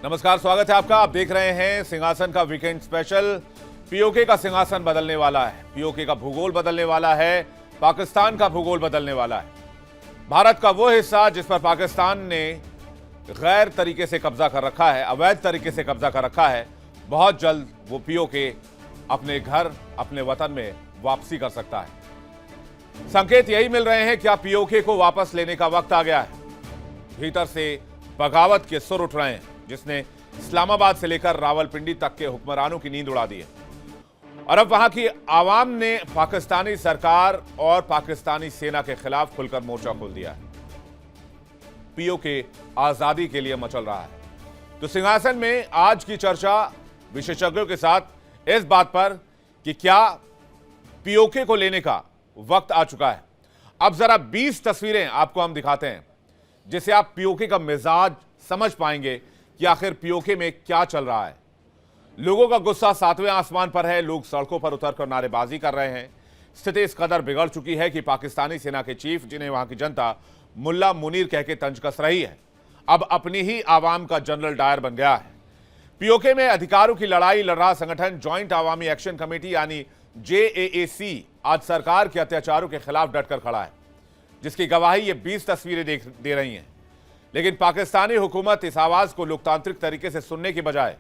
नमस्कार, स्वागत है आपका। आप देख रहे हैं सिंहासन का वीकेंड स्पेशल। पीओके का सिंहासन बदलने वाला है, पीओके का भूगोल बदलने वाला है, पाकिस्तान का भूगोल बदलने वाला है। भारत का वो हिस्सा जिस पर पाकिस्तान ने गैर तरीके से कब्जा कर रखा है, अवैध तरीके से कब्जा कर रखा है, बहुत जल्द वो पीओके अपने घर, अपने वतन में वापसी कर सकता है। संकेत यही मिल रहे हैं, क्या पीओके को वापस लेने का वक्त आ गया है। भीतर से बगावत के सुर उठ रहे हैं, जिसने इस्लामाबाद से लेकर रावलपिंडी तक के हुक्मरानों की नींद उड़ा दी है। और अब वहां की आवाम ने पाकिस्तानी सरकार और पाकिस्तानी सेना के खिलाफ खुलकर मोर्चा खोल दिया है। पीओके आजादी के लिए मचल रहा है। तो सिंहासन में आज की चर्चा विशेषज्ञों के साथ इस बात पर कि क्या पीओके को लेने का वक्त आ चुका है। अब जरा 20 तस्वीरें आपको हम दिखाते हैं, जिससे आप पीओके का मिजाज समझ पाएंगे कि आखिर पीओके में क्या चल रहा है। लोगों का गुस्सा 7वें आसमान पर है, लोग सड़कों पर उतरकर नारेबाजी कर रहे हैं। स्थिति इस कदर बिगड़ चुकी है कि पाकिस्तानी सेना के चीफ, जिन्हें वहां की जनता मुल्ला मुनीर कह के तंज कस रही है, अब अपनी ही आवाम का जनरल डायर बन गया है। पीओके में अधिकारों की लड़ाई लड़ रहा संगठन ज्वाइंट अवामी एक्शन कमेटी यानी JAAC आज सरकार के अत्याचारों के खिलाफ डटकर खड़ा है, जिसकी गवाही ये 20 तस्वीरें दे रही हैं। लेकिन पाकिस्तानी हुकूमत इस आवाज को लोकतांत्रिक तरीके से सुनने की बजाय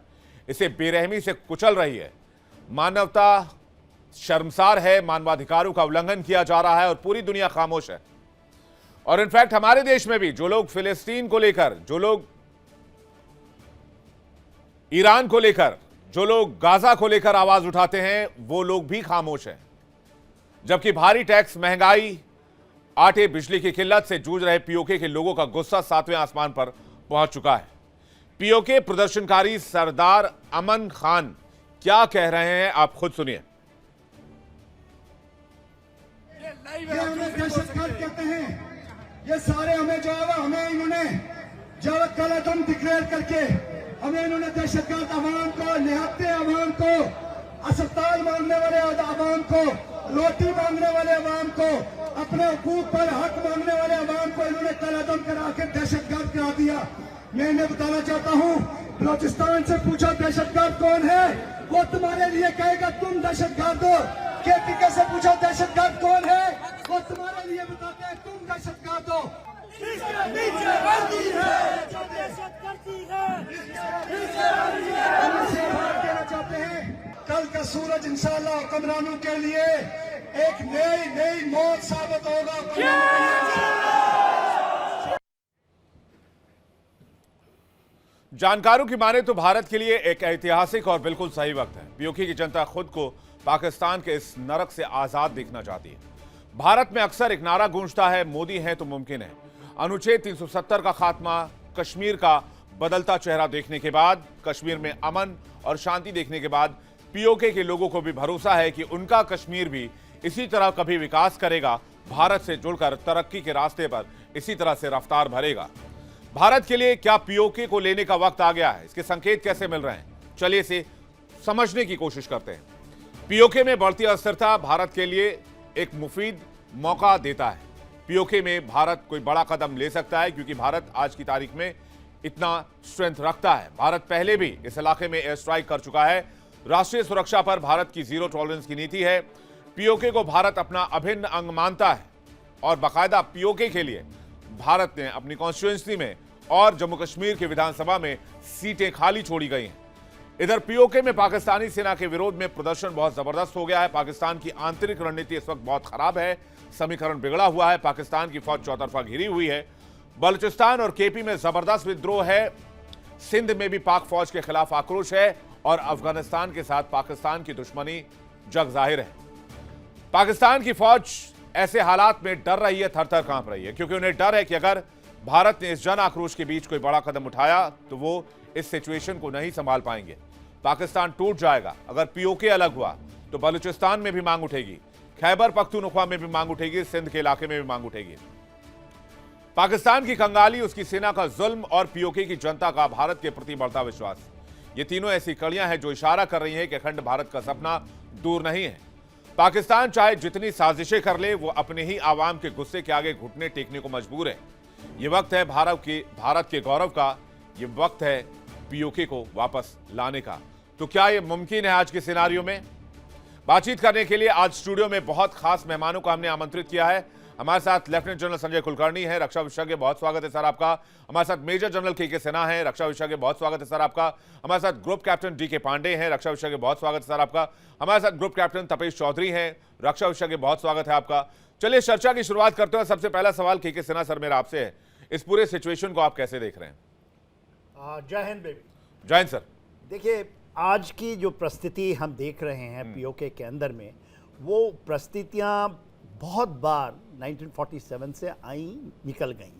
इसे बेरहमी से कुचल रही है। मानवता शर्मसार है, मानवाधिकारों का उल्लंघन किया जा रहा है और पूरी दुनिया खामोश है। और इनफैक्ट हमारे देश में भी जो लोग फिलिस्तीन को लेकर, जो लोग ईरान को लेकर, जो लोग गाजा को लेकर आवाज उठाते हैं, वो लोग भी खामोश हैं। जबकि भारी टैक्स, महंगाई, आटे, बिजली की किल्लत से जूझ रहे पीओके के लोगों का गुस्सा 7वें आसमान पर पहुंच चुका है। पीओके प्रदर्शनकारी सरदार अमन खान क्या कह रहे हैं, आप खुद सुनिए। ये हमें दहशतगर्द कहते हैं। ये सारे हमें जो है हमें इन्होंने जब कलदम डिक्लेयर करके हमें इन्होंने दहशतगर्द अवाम को, निहत्ते अवाम को, अस्पताल मांगने वाले अवाम को, रोटी मांगने वाले अवाम को, अपने हुकूक पर हक मांगने वाले अवाम को इन्होंने कलदम करा के दहशतगर्द करा दिया। मैं इन्हें बताना चाहता हूँ, बलोचिस्तान से पूछा दहशतगर्द कौन है, वो तुम्हारे लिए कहेगा तुम दहशतगर्द हो। KPK से पूछा दहशतगर्द कौन है, वो तुम्हारे लिए बताते हैं तुम दहशतगर्द हो। कहना चाहते हैं कल का सूरज इंशाअल्लाह हुक्मरानों के लिए एक नई मौत साबित होगा। जानकारों की माने तो भारत के लिए एक ऐतिहासिक और बिल्कुल सही वक्त है। पीओके की जनता खुद को पाकिस्तान के इस नरक से आजाद देखना चाहती है। भारत में अक्सर एक नारा गूंजता है, मोदी है तो मुमकिन है। अनुच्छेद 370 का खात्मा, कश्मीर का बदलता चेहरा देखने के बाद, कश्मीर में अमन और शांति देखने के बाद पीओके के लोगों को भी भरोसा है कि उनका कश्मीर भी इसी तरह कभी विकास करेगा, भारत से जुड़कर तरक्की के रास्ते पर इसी तरह से रफ्तार भरेगा। भारत के लिए क्या पीओके को लेने का वक्त आ गया है? इसके संकेत कैसे मिल रहे हैं, चलिए इसे समझने की कोशिश करते हैं। पीओके में बढ़ती अस्थिरता भारत के लिए एक मुफीद मौका देता है। पीओके में भारत कोई बड़ा कदम ले सकता है, क्योंकि भारत आज की तारीख में इतना स्ट्रेंथ रखता है। भारत पहले भी इस इलाके में एयर स्ट्राइक कर चुका है। राष्ट्रीय सुरक्षा पर भारत की जीरो टॉलरेंस की नीति है। पीओके को भारत अपना अभिन्न अंग मानता है और बाकायदा पीओके के लिए भारत ने अपनी कॉन्स्टिट्यूएंसी में और जम्मू कश्मीर के विधानसभा में सीटें खाली छोड़ी गई हैं। इधर पीओके में पाकिस्तानी सेना के विरोध में प्रदर्शन बहुत जबरदस्त हो गया है। पाकिस्तान की आंतरिक रणनीति इस वक्त बहुत खराब है, समीकरण बिगड़ा हुआ है, पाकिस्तान की फौज चौतरफा घिरी हुई है। बलूचिस्तान और KP में जबरदस्त विद्रोह है, सिंध में भी पाक फौज के खिलाफ आक्रोश है और अफगानिस्तान के साथ पाकिस्तान की दुश्मनी जग जाहिर है। पाकिस्तान की फौज ऐसे हालात में डर रही है, थर थर कांप रही है, क्योंकि उन्हें डर है कि अगर भारत ने इस जन आक्रोश के बीच कोई बड़ा कदम उठाया तो वो इस सिचुएशन को नहीं संभाल पाएंगे। पाकिस्तान टूट जाएगा। अगर पीओके अलग हुआ तो बलूचिस्तान में भी मांग उठेगी, खैबर पख्तूनख्वा में भी मांग उठेगी, सिंध के इलाके में भी मांग उठेगी। पाकिस्तान की कंगाली, उसकी सेना का जुल्म और पीओके की जनता का भारत के प्रति बढ़ता विश्वास, ये तीनों ऐसी कड़ियां हैं जो इशारा कर रही हैं कि अखंड भारत का सपना दूर नहीं है। पाकिस्तान चाहे जितनी साजिशें कर ले, वो अपने ही आवाम के गुस्से के आगे घुटने टेकने को मजबूर है। ये वक्त है भारत के गौरव का, ये वक्त है पीओके को वापस लाने का। तो क्या यह मुमकिन है आज के सिनारियो में? बातचीत करने के लिए आज स्टूडियो में बहुत खास मेहमानों को हमने आमंत्रित किया है। हमारे साथ लेफ्टिनेंट जनरल संजय कुलकर्णी है, रक्षा विशेषज्ञ, बहुत स्वागत है सर आपका। हमारे साथ मेजर जनरल के सिन्हा है, रक्षा विशेषज्ञ, बहुत स्वागत है सर आपका। हमारे साथ ग्रुप कैप्टन डी.के. पांडे हैं, रक्षा विशेषज्ञ, बहुत स्वागत है सर आपका। हमारे साथ ग्रुप कैप्टन तपेश चौधरी हैं, रक्षा विशेषज्ञ, बहुत स्वागत है आपका। चलिए चर्चा की शुरुआत करते हैं। सबसे पहला सवाल के सिन्हा सर मेरा आपसे है, इस पूरे सिचुएशन को आप कैसे देख रहे हैं? जय हिंद बेबी। जय हिंद सर। देखिए, आज की जो परिस्थिति हम देख रहे हैं पीओके के अंदर में, वो परिस्थितियां बहुत बार 1947 से आई निकल गई,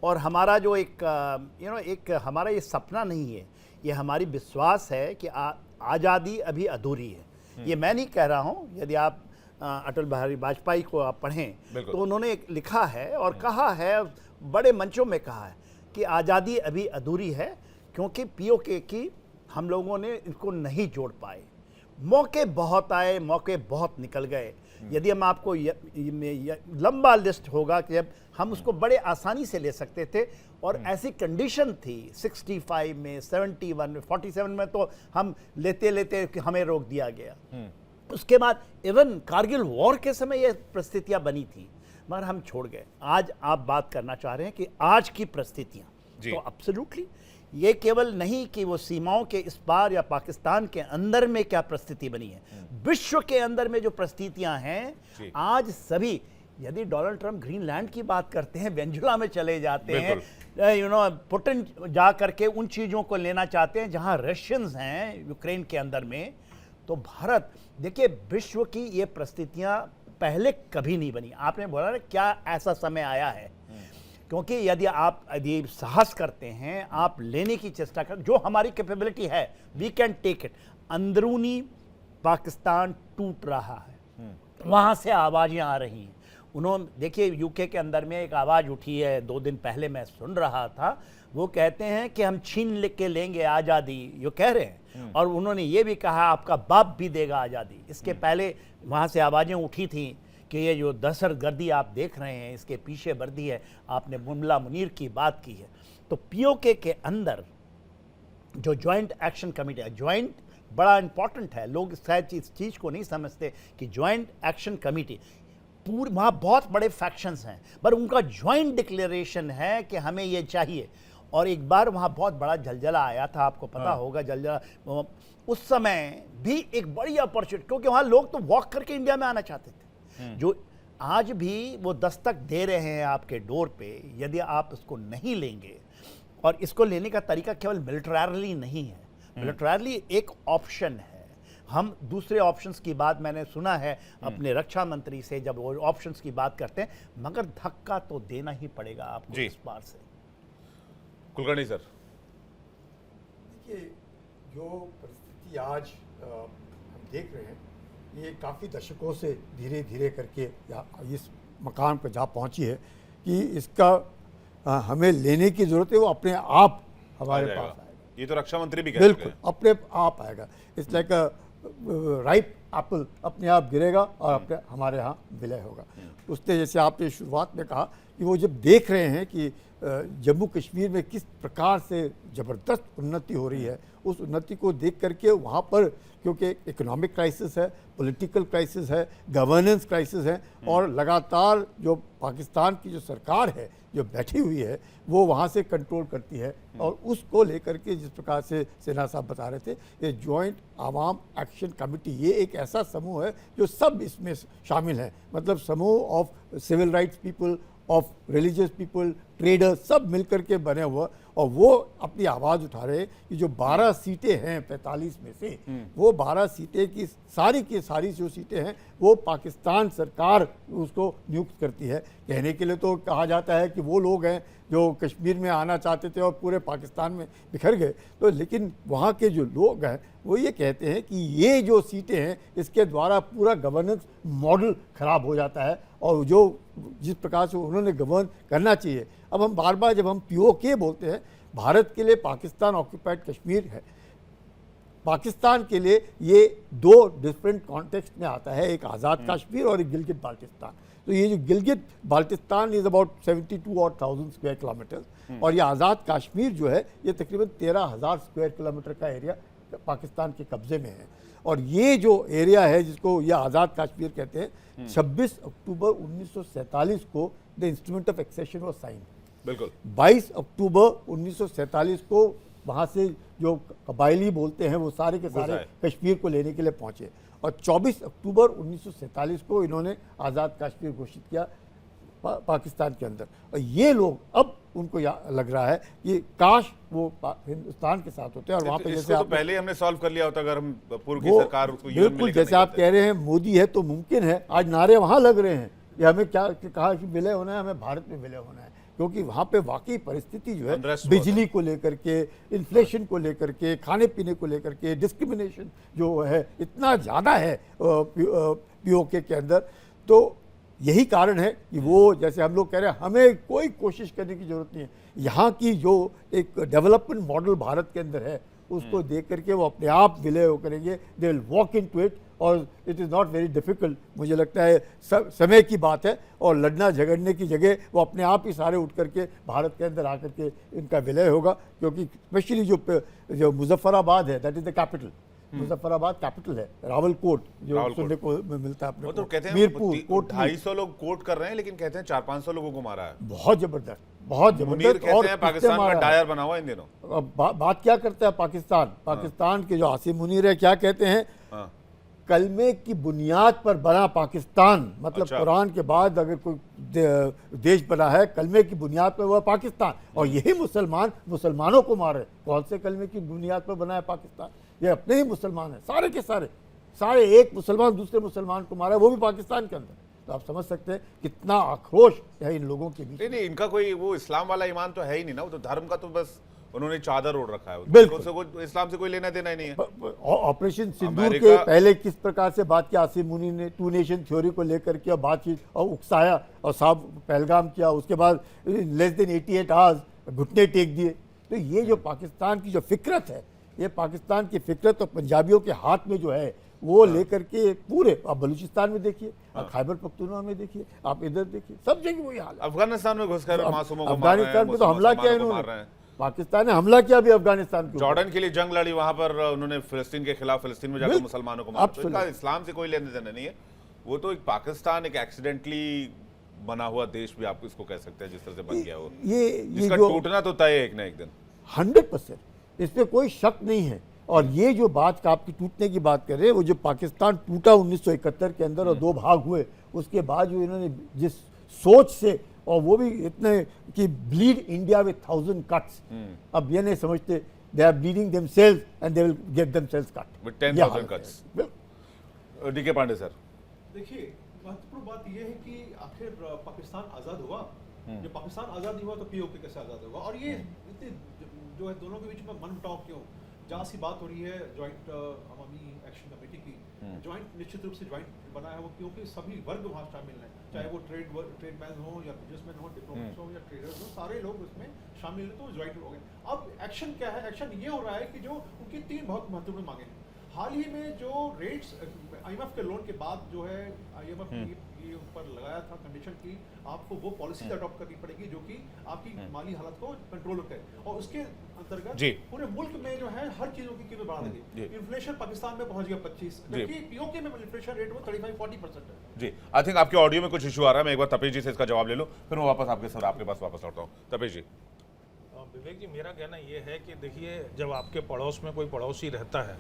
और हमारा जो एक हमारा ये सपना नहीं है, ये हमारी विश्वास है कि आज़ादी अभी अधूरी है। ये मैं नहीं कह रहा हूँ, यदि आप अटल बिहारी वाजपेयी को आप पढ़ें तो उन्होंने एक लिखा है और कहा है, बड़े मंचों में कहा है कि आज़ादी अभी अधूरी है क्योंकि पीओके की हम लोगों ने इनको नहीं जोड़ पाए। मौके बहुत आए, मौके बहुत निकल गए। यदि हम आपको लंबा लिस्ट होगा कि अब हम उसको बड़े आसानी से ले सकते थे, और ऐसी कंडीशन थी 65 में, 71 में, 47 में तो हम लेते लेते हमें रोक दिया गया। उसके बाद इवन कारगिल वॉर के समय ये परिस्थितियां बनी थी, मगर हम छोड़ गए। आज आप बात करना चाह रहे हैं कि आज की परिस्थितियां, तो एब्सोल्युटली ये केवल नहीं कि वो सीमाओं के इस पार या पाकिस्तान के अंदर में क्या परिस्थिति बनी है, विश्व के अंदर में जो परिस्थितियां हैं आज सभी, यदि डोनाल्ड ट्रंप ग्रीनलैंड की बात करते हैं, वेनेजुला में चले जाते हैं, पुतिन जा करके उन चीज़ों को लेना चाहते हैं जहां रशियंस हैं यूक्रेन के अंदर में, तो भारत, देखिए, विश्व की ये परिस्थितियां पहले कभी नहीं बनी। आपने बोला ना क्या ऐसा समय आया है, क्योंकि यदि साहस करते हैं, आप लेने की चेष्टा कर, जो हमारी कैपेबिलिटी है, वी कैन टेक इट। अंदरूनी पाकिस्तान टूट रहा है, वहां से आवाजें आ रही हैं। उन्होंने, देखिए, यूके के अंदर में एक आवाज उठी है, 2 दिन पहले मैं सुन रहा था, वो कहते हैं कि हम छीन के लेंगे आज़ादी, ये कह रहे हैं, और उन्होंने ये भी कहा आपका बाप भी देगा आज़ादी। इसके पहले वहाँ से आवाज़ें उठी थी कि ये जो दहशतगर्दी आप देख रहे हैं, इसके पीछे वर्दी है। आपने मुल्ला मुनीर की बात की है, तो पीओके के अंदर जो ज्वाइंट एक्शन कमेटी है, ज्वाइंट बड़ा इंपॉर्टेंट है, लोग शायद इस चीज़ को नहीं समझते कि ज्वाइंट एक्शन कमेटी पूरी, वहाँ बहुत बड़े फैक्शंस हैं, पर उनका ज्वाइंट डिक्लेरेशन है कि हमें ये चाहिए। और एक बार वहाँ बहुत बड़ा जलजला आया था, आपको पता होगा, जलजला, उस समय भी एक बड़ी अपॉर्चुनिटी, क्योंकि वहाँ लोग तो वॉक करके इंडिया में आना चाहते थे, जो आज भी वो दस्तक दे रहे हैं आपके डोर पे। यदि आप इसको नहीं लेंगे, और इसको लेने का तरीका केवल मिलिट्रली नहीं है, मिलिट्रली एक ऑप्शन है, हम दूसरे ऑप्शंस की बात मैंने सुना है अपने रक्षा मंत्री से, जब वो ऑप्शंस की बात करते हैं, मगर धक्का तो देना ही पड़ेगा आपको इस बार से। कुलकर्णी सर, देखिए, जो परिस्थिति आज हम देख रहे हैं, ये काफ़ी दशकों से धीरे धीरे करके इस मकाम पर जा पहुंची है कि इसका हमें लेने की ज़रूरत है, वो अपने आप हमारे पास आएगा। ये तो रक्षा मंत्री भी कह बिल्कुल अपने आप आएगा। इट्स लाइक राइप एप्पल, अपने आप गिरेगा और अपने हमारे यहाँ विलय होगा। उसने, जैसे आपने शुरुआत में कहा, कि वो जब देख रहे हैं कि जम्मू कश्मीर में किस प्रकार से ज़बरदस्त उन्नति हो रही है, उस उन्नति को देख करके वहाँ पर, क्योंकि इकोनॉमिक क्राइसिस है, पॉलिटिकल क्राइसिस है, गवर्नेंस क्राइसिस है, और लगातार जो पाकिस्तान की जो सरकार है जो बैठी हुई है, वो वहाँ से कंट्रोल करती है, और उसको लेकर के जिस प्रकार से सिन्हा साहब बता रहे थे, ये जॉइंट आवाम एक्शन कमेटी, ये एक ऐसा समूह है जो सब इसमें शामिल है, मतलब समूह of civil rights people, of religious people, traders, सब मिलकर के बने हुआ, और वो अपनी आवाज़ उठा रहे कि जो 12 सीटें हैं 45 में से, वो 12 सीटें की सारी जो सीटें हैं वो पाकिस्तान सरकार उसको नियुक्त करती है। कहने के लिए तो कहा जाता है कि वो लोग हैं जो कश्मीर में आना चाहते थे और पूरे पाकिस्तान में बिखर गए, तो लेकिन वहाँ के जो लोग हैं वो ये कहते हैं कि ये जो सीटें हैं, इसके द्वारा पूरा गवर्नेंस मॉडल ख़राब हो जाता है, और जो जिस प्रकार से उन्होंने गवर्न करना चाहिए। अब हम बार बार जब हम पीओके बोलते हैं, भारत के लिए पाकिस्तान ऑक्यूपाइड कश्मीर है, पाकिस्तान के लिए ये दो डिफरेंट कॉन्टेक्स्ट में आता है, एक आज़ाद कश्मीर और एक गिलगित बाल्टिस्तान। तो ये जो Gilgit Baltistan is about 72,000 square kilometre और ये आज़ाद कश्मीर जो है ये तकरीबन 13,000 स्क्वायर किलोमीटर का एरिया पाकिस्तान के कब्ज़े में है। और ये जो एरिया है जिसको ये आज़ाद कश्मीर कहते हैं, 26 अक्टूबर 1947 को the instrument of accession was sign. बिल्कुल 22 अक्टूबर 1947 को वहाँ से जो कबायली बोलते हैं वो सारे के सारे कश्मीर को लेने के लिए पहुँचे और 24 अक्टूबर 1947 को इन्होंने आज़ाद कश्मीर घोषित किया पाकिस्तान के अंदर। और ये लोग अब उनको लग रहा है कि काश वो हिंदुस्तान के साथ होते हैं और वहाँ पे जैसे तो पहले हमने सॉल्व कर लिया होता अगर हम पूर्व की सरकार उसको बिल्कुल जैसे आप कह रहे हैं मोदी है तो मुमकिन है। आज नारे वहाँ लग रहे हैं कि हमें क्या कहा कि विलय होना है, हमें भारत में विलय होना है, क्योंकि वहाँ पे वाकई परिस्थिति जो है बिजली को लेकर के, इन्फ्लेशन को लेकर के, खाने पीने को लेकर के, डिस्क्रिमिनेशन जो है इतना ज़्यादा है पीओके के अंदर। तो यही कारण है कि वो जैसे हम लोग कह रहे हैं हमें कोई कोशिश करने की ज़रूरत नहीं है। यहाँ की जो एक डेवलपमेंट मॉडल भारत के अंदर है उसको देख करके वो अपने आप विलय करेंगे, they will walk into it और it is not very difficult. मुझे लगता है समय की बात है और लड़ना झगड़ने की जगह वो अपने आप ही सारे उठ करके भारत के अंदर आकर के इनका विलय होगा, क्योंकि स्पेशली जो मुजफ्फराबाद है that is the capital. Muzaffarabad capital है, रावलकोट जो सुनने को मिलता है अपने वो तो कहते हैं मीरपुर कोट 250 लोग कोट कर रहे हैं लेकिन कहते हैं 400-500 लोगों को मारा है। बहुत जबरदस्त, बहुत जबरदस्त। और पाकिस्तान का डायर बना हुआ इन दिनों। बात क्या करता है पाकिस्तान के जो आसिम मुनीर है क्या कहते हैं, कलमे की बुनियाद पर बना पाकिस्तान, मतलब कुरान के बाद अगर कोई देश बना है कलमे की बुनियाद पर वह पाकिस्तान। और यही मुसलमान मुसलमानों को मार रहे। कौन से कलमे की बुनियाद पर बना है पाकिस्तान? ये अपने ही मुसलमान हैं सारे के सारे एक मुसलमान दूसरे मुसलमान को मारा है, वो भी पाकिस्तान के अंदर। तो आप समझ सकते हैं कितना आक्रोश है इन लोगों के बीच। नहीं, इनका कोई वो इस्लाम वाला ईमान तो है ही नहीं ना, वो तो धर्म का तो बस उन्होंने चादर ओढ़ रखा है। बिल्कुल इस्लाम से कोई लेना देना ही नहीं है। ऑपरेशन सिंदूर के पहले किस प्रकार से बात किया आसिम मुनी ने, 2 नेशन थ्योरी को लेकर के बातचीत और उकसाया और साहब पहलगाम किया, उसके बाद लेस देन 88 आवर्स घुटने टेक दिए। तो ये जो पाकिस्तान की जो फिक्रत है, ये पाकिस्तान की फिक्रत और पंजाबियों के हाथ में जो है वो लेकर के पूरे, आप बलूचिस्तान में देखिए, आप खैबर पख्तूनख्वा में देखिए, आप इधर देखिए, सब जगह वही हाल है। अफगानिस्तान में घुसकर मासूमों को अफगानिस्तान में तो हमला किया इन्होंने, पाकिस्तान ने हमला किया भी अफगानिस्तान के जॉर्डन के लिए जंग लड़ी, वहां पर उन्होंने फिलिस्तीन के खिलाफ फिलिस्तीन में जाकर मुसलमानों को मारा। तो इसका इस्लाम से कोई लेने देना नहीं है। वो तो एक पाकिस्तान एक एक्सीडेंटली बना हुआ देश भी आप इसको कह सकते हैं, जिस तरह से बन गया वो, जिसका टूटना तो तय है एक ना एक दिन। 100% इस पर कोई शक नहीं है। और ये जो बात आपकी टूटने की बात कर रहे हैं, वो जो पाकिस्तान टूटा 1971 के अंदर और 2 भाग हुए, उसके बाद जो इन्होंने जिस सोच से, और वो भी इतने कि ब्लीड इंडिया विद 1000 कट्स, अब ये नहीं समझते they are bleeding themselves and they will get themselves cut with 10,000 cuts. DK Pandey sir, देखिए महत्वपूर्ण बात यह है कि आखिर पाकिस्तान आज़ाद हुआ। जब पाकिस्तान आज़ाद हुआ तो पीओके कैसे आज़ाद होगा? और ये इतने जो है दोनों के बीच में मनमुटाव क्यों? जहाँ सी बात हो रही है जॉइंट अवामी एक्शन कमेटी की, जॉइंट निश्चित रूप से जॉइंट बना है वो क्योंकि सभी वर्ग वहाँ शामिल हैं, चाहे वो ट्रेडमैन हो या बिजनेसमैन हो, डिप्लोमेट्स हो या ट्रेडर्स हो, सारे लोग उसमें शामिल हैं, तो जॉइंट हो गए। अब एक्शन क्या है? एक्शन ये हो रहा है कि जो उनकी 3 बहुत महत्वपूर्ण मांगे हैं। हाल ही में जो रेट्स IMF के लोन के बाद जो है IMF ये ऊपर लगाया था कंडीशन की आपको वो पॉलिसी अडॉप्ट करनी पड़ेगी जो कि आपकी माली हालत को कंट्रोल करे, और उसके अंतर्गत पूरे मुल्क में जो है हर चीजों की कीमत बढ़ा देगी। इन्फ्लेशन पाकिस्तान में पहुंच गया 25, जबकि पीओके में इन्फ्लेशन रेट वो 35-40% है। जी, आई थिंक आपके ऑडियो में कुछ इशू आ रहा है, मैं एक बार तपेश जी से इसका जवाब ले लूं, फिर मैं वापस आपके पास वापस लौटता हूं। तपेश जी। विवेक जी, मेरा कहना ये है कि देखिए, जब आपके पड़ोस में कोई पड़ोसी रहता है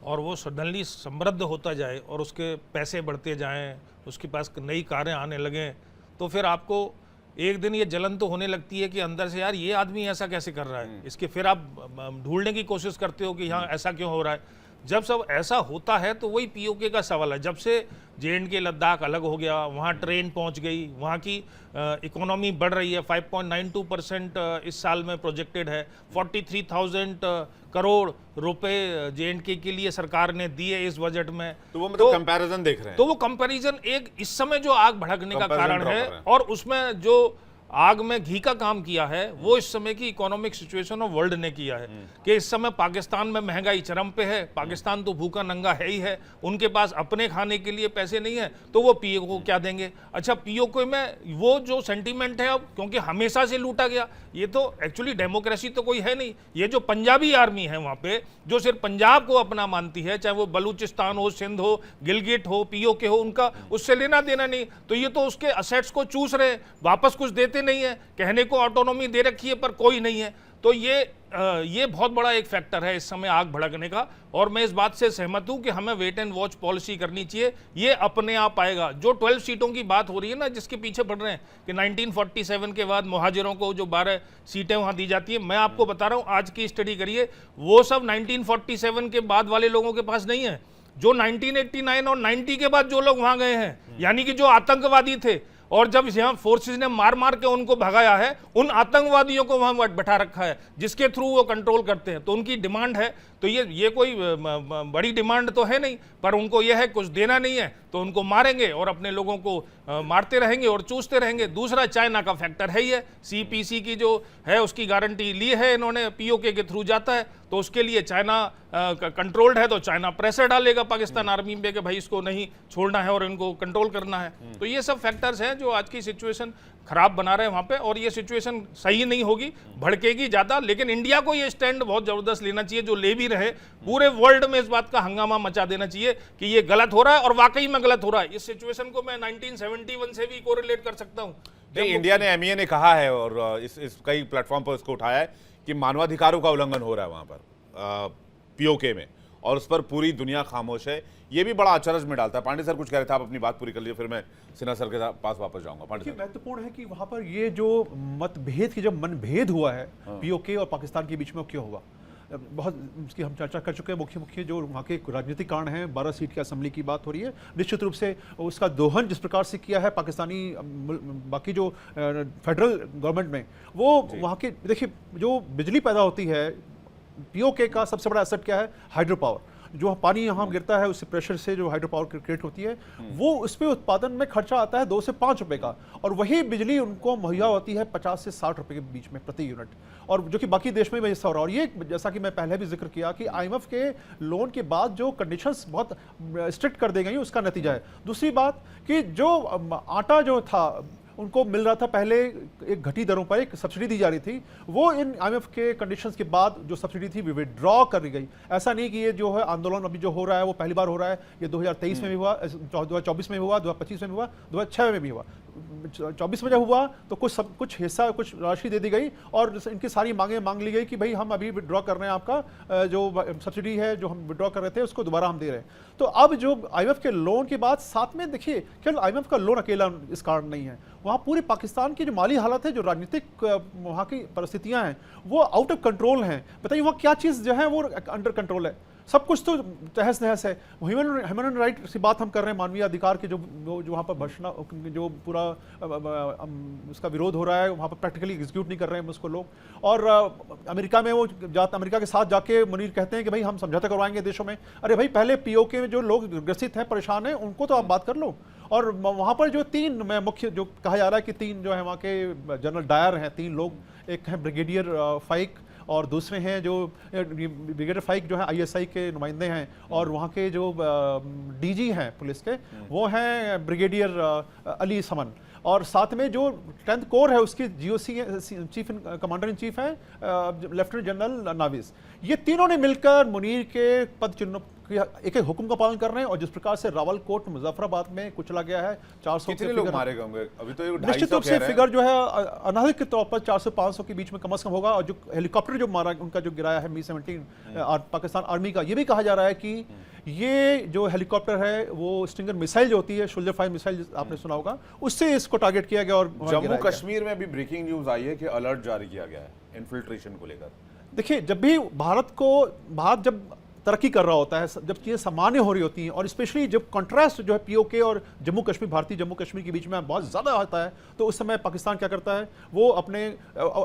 और वो सडनली समृद्ध होता जाए और उसके पैसे बढ़ते जाएं, उसके पास नई कारें आने लगें, तो फिर आपको एक दिन ये जलन तो होने लगती है कि अंदर से यार ये आदमी ऐसा कैसे कर रहा है। इसके फिर आप ढूंढने की कोशिश करते हो कि हाँ ऐसा क्यों हो रहा है। जब सब ऐसा होता है तो वही पीओके का सवाल है। जब से JNK लद्दाख अलग हो गया, वहाँ ट्रेन पहुँच गई, वहाँ की इकोनॉमी बढ़ रही है, 5.92% इस साल में प्रोजेक्टेड है। 43,000 करोड़ रुपए JNK के लिए सरकार ने दिए इस बजट में। तो वो मतलब कंपैरिजन देख रहे हैं, तो वो कंपैरिजन एक इस समय जो आग भड़कने का कारण है, और उसमें जो आग में घी का काम किया है वो इस समय की इकोनॉमिक सिचुएशन ऑफ वर्ल्ड ने किया है कि इस समय पाकिस्तान में महंगाई चरम पे है, पाकिस्तान तो भूखा नंगा है ही है, उनके पास अपने खाने के लिए पैसे नहीं है तो वो पीओके को क्या देंगे। अच्छा, पीओके में वो जो सेंटीमेंट है अब, क्योंकि हमेशा से लूटा गया, ये तो एक्चुअली डेमोक्रेसी तो कोई है नहीं। ये जो पंजाबी आर्मी है वहाँ पे जो सिर्फ पंजाब को अपना मानती है, चाहे वो बलूचिस्तान हो, सिंध हो, गिलगिट हो, पीओके हो, उनका उससे लेना देना नहीं, तो ये तो उसके असेट्स को चूस रहे, वापस कुछ देते नहीं है, कहने को ऑटोनॉमी दे रखी है पर कोई नहीं है। तो ये बहुत बड़ा एक फैक्टर है इस समय आग भड़कने का। और मैं इस बात से सहमत हूं कि हमें वेट एंड वॉच पॉलिसी करनी चाहिए, ये अपने आप आएगा। जो 12 सीटों की बात हो रही है ना, जिसके पीछे पड़ रहे हैं कि 1947 के बाद मुहाजिरों को जो 12 सीटें वहां दी जाती है, मैं आपको बता रहा हूं, आज की स्टडी करिए, वो सब 1947 के बाद वाले लोगों के पास नहीं है। जो 1989 और 90 के बाद जो लोग वहां गए हैं, यानी कि जो आतंकवादी थे और जब यहाँ फोर्सेस ने मार मार के उनको भगाया है, उन आतंकवादियों को वहां बैठा रखा है जिसके थ्रू वो कंट्रोल करते हैं। तो उनकी डिमांड है, तो ये कोई बड़ी डिमांड तो है नहीं, पर उनको ये है कुछ देना नहीं है तो उनको मारेंगे और अपने लोगों को मारते रहेंगे और चूसते रहेंगे। दूसरा, चाइना का फैक्टर है ही है, सीपीसी की जो है उसकी गारंटी ली है इन्होंने, पीओके के थ्रू जाता है तो उसके लिए चाइना कंट्रोल्ड है, तो चाइना प्रेशर डालेगा पाकिस्तान आर्मी पे कि भाई इसको नहीं छोड़ना है और इनको कंट्रोल करना है। तो ये सब फैक्टर्स हैं जो आज की सिचुएशन खराब बना रहे हैं वहां पे, और ये सिचुएशन सही नहीं होगी, भड़केगी ज्यादा। लेकिन इंडिया को ये स्टैंड बहुत जबरदस्त लेना चाहिए, जो ले भी रहे, पूरे वर्ल्ड में इस बात का हंगामा मचा देना चाहिए कि ये गलत हो रहा है, और वाकई में गलत हो रहा है। इस सिचुएशन को मैं 1971 से भी कोरिलेट कर सकता हूं। नहीं, इंडिया ने, एमईए ने कहा है और इस कई प्लेटफॉर्म पर इसको उठाया है कि मानवाधिकारों का उल्लंघन हो रहा है वहां पर पीओके में, और उस पर पूरी दुनिया खामोश है। ये भी बड़ा अचरज में डालता है। पांडे सर कुछ कह रहे थे, आप अपनी बात पूरी कर लीजिए, फिर मैं सिन्हा सर के पास वापस जाऊंगा। पांडे सर, महत्वपूर्ण है कि वहां पर ये जो मतभेद की जब मनभेद हुआ है पीओके और पाकिस्तान के बीच में, क्यों हुआ, बहुत उसकी हम चर्चा कर चुके हैं। मुख्य जो वहाँ के राजनीतिक कारण हैं, 12 सीट की असेंबली की बात हो रही है, निश्चित रूप से उसका दोहन जिस प्रकार से किया है पाकिस्तानी बाकी जो फेडरल गवर्नमेंट में, वो वहाँ के देखिए जो बिजली पैदा होती है, पीओके का सबसे बड़ा एसेट क्या है, हाइड्रो पावर। जो पानी यहाँ गिरता है उससे प्रेशर से जो हाइड्रो पावर क्रिएट होती है, वो उस पर उत्पादन में खर्चा आता है 2 से 5 रुपए का, और वही बिजली उनको मुहैया होती है 50 से 60 रुपए के बीच में प्रति यूनिट, और जो कि बाकी देश में भी हिस्सा हो रहा है। और ये जैसा कि मैं पहले भी जिक्र किया कि IMF के लोन के बाद जो कंडीशंस बहुत स्ट्रिक्ट कर दी गई, उसका नतीजा है। दूसरी बात कि जो आटा जो था उनको मिल रहा था पहले एक घटी दरों पर, एक सब्सिडी दी जा रही थी, वो इन IMF के कंडीशंस के बाद जो सब्सिडी थी विड्रॉ कर दी गई। ऐसा नहीं कि ये जो है आंदोलन अभी जो हो रहा है वो पहली बार हो रहा है, ये 2023 में भी हुआ, 2024 में भी हुआ, 2025 में भी हुआ, 2006 में भी हुआ। 24 में जब हुआ तो कुछ हिस्सा, कुछ राशि दे दी गई और इनकी सारी मांगें मांग ली गई कि भाई हम अभी विड्रॉ कर रहे हैं, आपका जो सब्सिडी है जो हम विड्रॉ कर रहे थे उसको दोबारा हम दे रहे हैं। तो अब जो IMF के लोन के बाद साथ में देखिए, केवल IMF का लोन अकेला इस कारण नहीं है, वहाँ पूरे पाकिस्तान की जो माली हालत है, जो राजनीतिक वहाँ की परिस्थितियाँ हैं, वो आउट ऑफ कंट्रोल हैं। बताइए वहाँ क्या चीज़ जो है वो अंडर कंट्रोल है, सब कुछ तो तहस नहस है। ह्यूमन राइट की बात हम कर रहे हैं, मानवीय अधिकार के जो वहाँ पर भर्षणा, जो पूरा उसका विरोध हो रहा है, वहाँ पर प्रैक्टिकली एग्जीक्यूट नहीं कर रहे हैं उसको लोग। और अमेरिका में वो अमेरिका के साथ जाके मुनीर कहते हैं कि भाई हम समझौता करवाएंगे देशों में। अरे भाई पहले पीओके में जो लोग ग्रसित हैं, परेशान हैं, उनको तो आप बात कर लो। और वहाँ पर जो 3 मुख्य जो कहा जा रहा है कि 3 जो है वहाँ के जनरल डायर हैं, 3 लोग, एक है ब्रिगेडियर फाइक, और दूसरे हैं जो ब्रिगेडियर फाइक जो है ISI के नुमाइंदे हैं, और वहाँ के जो DG हैं पुलिस के, वो हैं ब्रिगेडियर अली समन, और साथ में जो 10th कोर है उसकी GOC chief commander in chief हैं लेफ्टिनेंट जनरल नाविस। ये तीनों ने मिलकर मुनीर के पद चिन्हों एक हुक्म का पालन कर रहे हैं। और जिस प्रकार से रावलकोट मुजफ्फराबाद में कुचला गया है, 400 कितने लोग मारे गए होंगे अभी तो? ये निश्चित रूप से फिगर जो है अनाधिकृत तौर पर 400-500 के बीच में कम से कम होगा। और जो हेलीकॉप्टर जो मारा उनका जो गिराया है Mi-17 पाकिस्तान आर्मी का, ये भी कहा जा रहा है कि ये जो हेलीकॉप्टर है वो स्टिंगर मिसाइल जो होती है, शोल्डर फायर मिसाइल आपने सुना होगा, उससे इसको टारगेट किया गया। और जम्मू कश्मीर में भी ब्रेकिंग न्यूज आई है कि अलर्ट जारी किया गया है इन्फिल्ट्रेशन को लेकर। देखिए, जब भी भारत जब तरक्की कर रहा होता है, जब चीज़ें सामान्य हो रही होती हैं, और स्पेशली जब कंट्रास्ट जो है पीओके और जम्मू कश्मीर, भारतीय जम्मू कश्मीर के बीच में बहुत ज़्यादा आता है, तो उस समय पाकिस्तान क्या करता है, वो अपने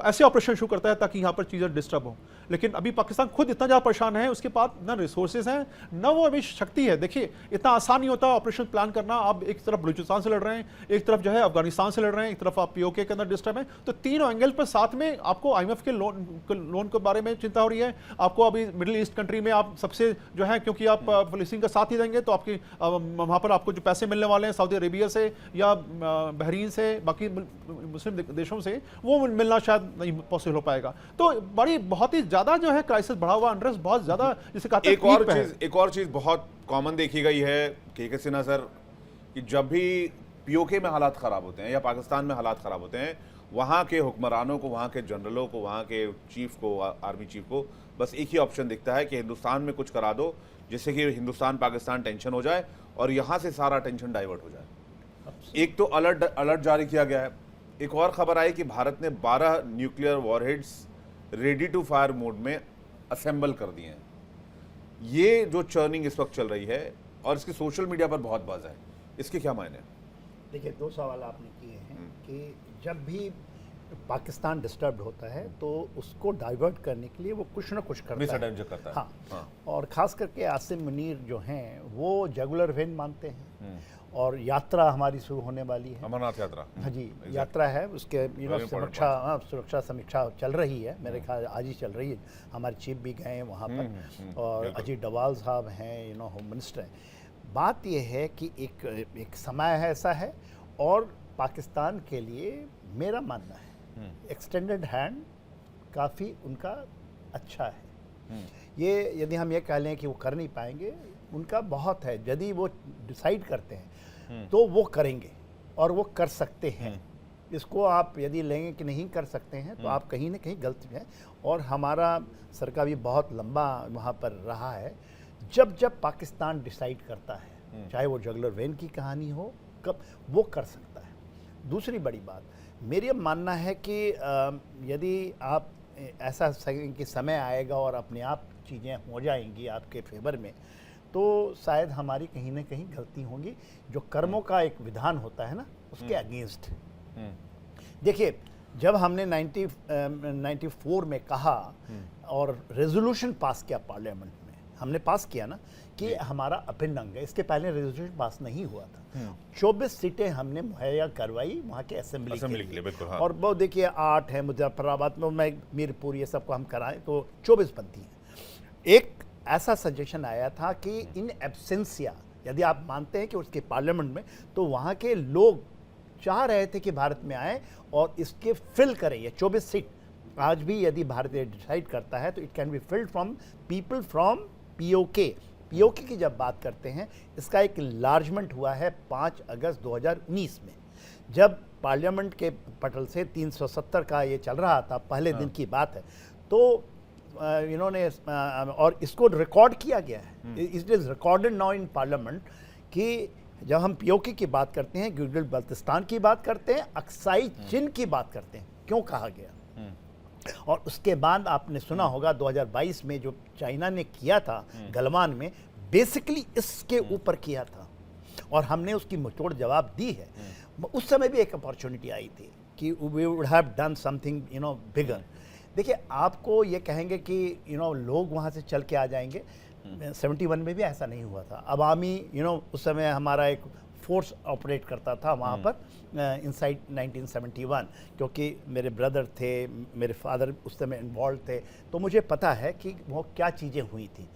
ऐसे ऑपरेशन शुरू करता है ताकि यहाँ पर चीज़ें डिस्टर्ब हों। लेकिन अभी पाकिस्तान खुद इतना ज़्यादा परेशान है, उसके पास ना रिसोर्सेज हैं, ना वो अभी शक्ति है। देखिए, इतना आसान नहीं होता ऑपरेशन प्लान करना। आप एक तरफ बलूचिस्तान से लड़ रहे हैं, एक तरफ जो है अफगानिस्तान से लड़ रहे हैं, एक तरफ आप पीओके के अंदर डिस्टर्ब है, तो तीनों एंगल पर साथ में आपको IMF के लोन के बारे में चिंता हो रही है। आपको अभी मिडिल ईस्ट कंट्री में आप सबसे जो है, क्योंकि आप फिलिस्तीन का साथ ही देंगे तो आपकी वहाँ पर आपको जो पैसे मिलने वाले हैं सऊदी अरेबिया से या बहरीन से, बाकी मुस्लिम देशों से, वो मिलना शायद नहीं पॉसिबल हो पाएगा। तो बहुत ही ज्यादा जो है क्राइसिस बढ़ा हुआ, अनरेस्ट बहुत ज्यादा, जिसे कहते हैं एक और चीज बहुत कॉमन देखी गई है के सिन्हा सर, कि जब भी पीओके में हालात खराब होते हैं या पाकिस्तान में हालात खराब होते हैं, वहाँ के हुक्मरानों को, वहाँ के जनरलों को, वहाँ के चीफ को, आर्मी चीफ को बस एक ही ऑप्शन दिखता है कि हिंदुस्तान में कुछ करा दो जिससे कि हिंदुस्तान पाकिस्तान टेंशन हो जाए और यहाँ से सारा टेंशन डाइवर्ट हो जाए। एक तो अलर्ट जारी किया गया है। एक और खबर आई कि भारत ने 12 nuclear warheads ready to fire mode में असेंबल कर दिए हैं। ये जो चर्निंग इस वक्त चल रही है और इसकी सोशल मीडिया पर बहुत बाज़ है, इसके क्या मायने हैं? देखिए, 2 सवाल आपने किए हैं कि जब भी पाकिस्तान डिस्टर्ब होता है तो उसको डाइवर्ट करने के लिए वो कुछ ना कुछ करता है। हाँ। और ख़ास करके आसिम मुनीर जो हैं वो जुगुलर वेन मानते हैं, और यात्रा हमारी शुरू होने वाली है, अमरनाथ यात्रा। हाँ जी, यात्रा है, उसके सुरक्षा समीक्षा चल रही है, मेरे ख्याल आज ही चल रही है। हमारे चीफ भी गए हैं वहाँ पर, और अजीत डोवाल साहब हैं, होम मिनिस्टर हैं। बात यह है कि एक समय है ऐसा है, और पाकिस्तान के लिए मेरा मानना है एक्सटेंडेड हैंड काफ़ी उनका अच्छा है। ये यदि हम ये कह लें कि वो कर नहीं पाएंगे, उनका बहुत है। यदि वो डिसाइड करते हैं तो वो करेंगे, और वो कर सकते हैं। इसको आप यदि लेंगे कि नहीं कर सकते हैं तो आप कहीं ना कहीं गलत हैं। और हमारा सरकार भी बहुत लंबा वहाँ पर रहा है। जब पाकिस्तान डिसाइड करता है, चाहे वो जुगुलर वेन की कहानी हो, कब वो कर सकता है। दूसरी बड़ी बात मेरी मानना है कि यदि आप ऐसा कि समय आएगा और अपने आप चीज़ें हो जाएंगी आपके फेवर में, तो शायद हमारी कहीं ना कहीं गलती होगी। जो कर्मों का एक विधान होता है ना, उसके अगेंस्ट। देखिए, जब हमने 94 में कहा और रेजोल्यूशन पास किया पार्लियामेंट में, हमने पास किया ना कि हमारा अभिन्न अंग है, इसके पहले रेजोल्यूशन पास नहीं हुआ था। 24 सीटें हमने मुहैया करवाई वहाँ के असेंबली के लिए। बिल्कुल, हाँ। और वो देखिए 8 है मुजफ्फराबाद में, मीरपुर, ये सबको हम कराएं तो 24 बनती हैं। एक ऐसा सजेशन आया था कि इन एब्सेंसिया, यदि आप मानते हैं कि उसके पार्लियामेंट में, तो वहाँ के लोग चाह रहे थे कि भारत में आए और इसके फिल करें ये 24 सीट। आज भी यदि भारत डिसाइड करता है तो it can be filled from people from PoK. PoK की जब बात करते हैं, इसका एक लार्जमेंट हुआ है 5 अगस्त 2019 में, जब पार्लियामेंट के पटल से 370 का ये चल रहा था, पहले दिन की बात है। तो इन्होंने और इसको रिकॉर्ड किया गया है, it is recorded now in parliament, कि जब हम पीओके की बात करते हैं, गिलगित बल्तिस्तान की बात करते हैं, अक्साई चिन की बात करते हैं, क्यों कहा गया। और उसके बाद आपने सुना होगा 2022 में जो चाइना ने किया था गलवान में, बेसिकली इसके ऊपर किया था, और हमने उसकी मुंहतोड़ जवाब दी है। उस समय भी एक अपॉर्चुनिटी आई थी कि we would have done something bigger. देखिए, आपको ये कहेंगे कि लोग वहाँ से चल के आ जाएंगे, 71 में भी ऐसा नहीं हुआ था। अवामी उस समय हमारा एक फोर्स ऑपरेट करता था वहाँ पर इनसाइड 1971, क्योंकि मेरे ब्रदर थे, मेरे फादर उस समय इन्वॉल्व थे, तो मुझे पता है कि वो क्या चीज़ें हुई थी।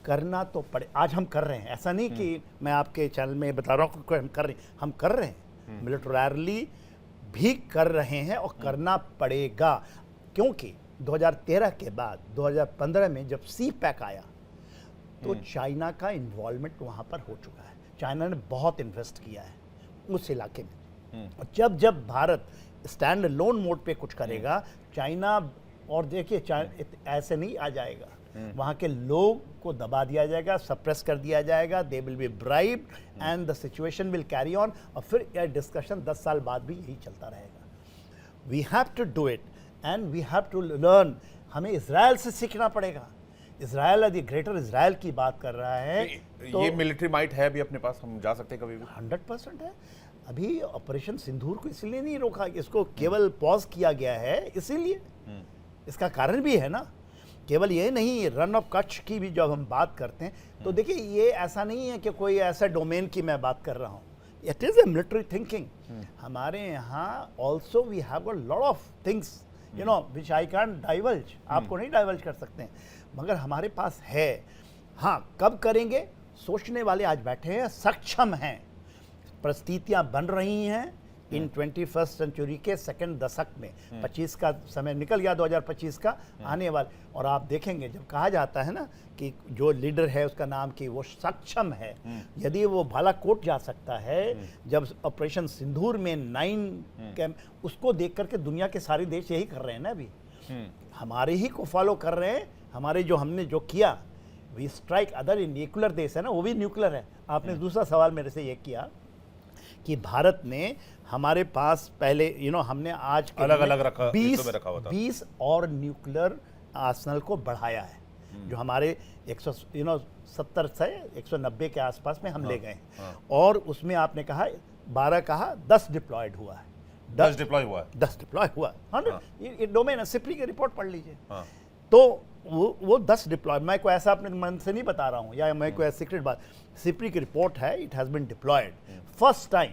करना तो पड़े, आज हम कर रहे हैं, ऐसा नहीं कि मैं आपके चैनल में बता रहा हूँ कि हम कर रहे हैं, मिलिटरली भी कर रहे हैं, और करना पड़ेगा। क्योंकि 2013 के बाद 2015 में जब सी पैक आया तो चाइना का इन्वॉल्वमेंट वहाँ पर हो चुका है। चाइना ने बहुत इन्वेस्ट किया है उस इलाके में, और जब भारत स्टैंड लोन मोड पे कुछ करेगा, चाइना, और देखिए ऐसे नहीं आ जाएगा, वहाँ के लोग को दबा दिया जाएगा, सप्रेस कर दिया जाएगा, they will be bribed and the situation will carry on, और फिर यह डिस्कशन 10 साल बाद भी यही चलता रहेगा। We have to do it and we have to learn. हमें इजराइल से सीखना पड़ेगा इसराइल यदि ग्रेटर इसराइल की बात कर रहा है तो ये मिलिट्री माइट है भी अपने पास, हम जा सकते हैं कभी भी। 100% है। अभी ऑपरेशन सिंदूर को इसलिए नहीं रोका, इसको केवल पॉज किया गया है इसीलिए। इसका कारण भी है ना, केवल ये नहीं, रन ऑफ कच्छ की भी जब हम बात करते हैं तो देखिए ये ऐसा नहीं है कि कोई ऐसा डोमेन की मैं बात कर रहा हूँ, it is a military thinking. हमारे यहाँ also we have a lot of things you know which I can divulge, आपको नहीं डाइवल्ज कर सकते हैं, मगर हमारे पास है। हाँ, कब करेंगे, सोचने वाले आज बैठे हैं, सक्षम हैं, परिस्थितियाँ बन रही हैं इन 21st सेंचुरी के सेकंड दशक में। 25 का समय निकल गया, 2025 का आने वाला, और आप देखेंगे जब कहा जाता है ना कि जो लीडर है उसका नाम कि वो सक्षम है, यदि वो बालाकोट जा सकता है, जब ऑपरेशन सिंदूर में 9 कैंप, उसको देख करके दुनिया के सारे देश यही कर रहे हैं ना अभी, हमारे ही को फॉलो कर रहे हैं। हमारे जो हमने जो किया, वी स्ट्राइक अदर न्यूक्लियर देश है ना, वो भी न्यूक्लियर है। आपने दूसरा सवाल मेरे से ये किया कि भारत ने, हमारे पास पहले हमने आज के अलग-अलग रखा, 20 और न्यूक्लियर आर्सेनल को बढ़ाया है, जो हमारे 170 से 190 के आसपास में हम ले गए। और उसमें आपने कहा 12 कहा 10 डिप्लॉयड हुआ है, 10 डिप्लॉय हुआ है, 10 डिप्लॉय हुआ है। 100 ये डोमेन है, सिप्री की रिपोर्ट पढ़ लीजिए। तो वो 10 डिप्लॉय, मैं कोई ऐसा अपने मन से नहीं बता रहा हूँ या मैं कोई सीक्रेट बात, सिप्री की रिपोर्ट है, it has been deployed first time.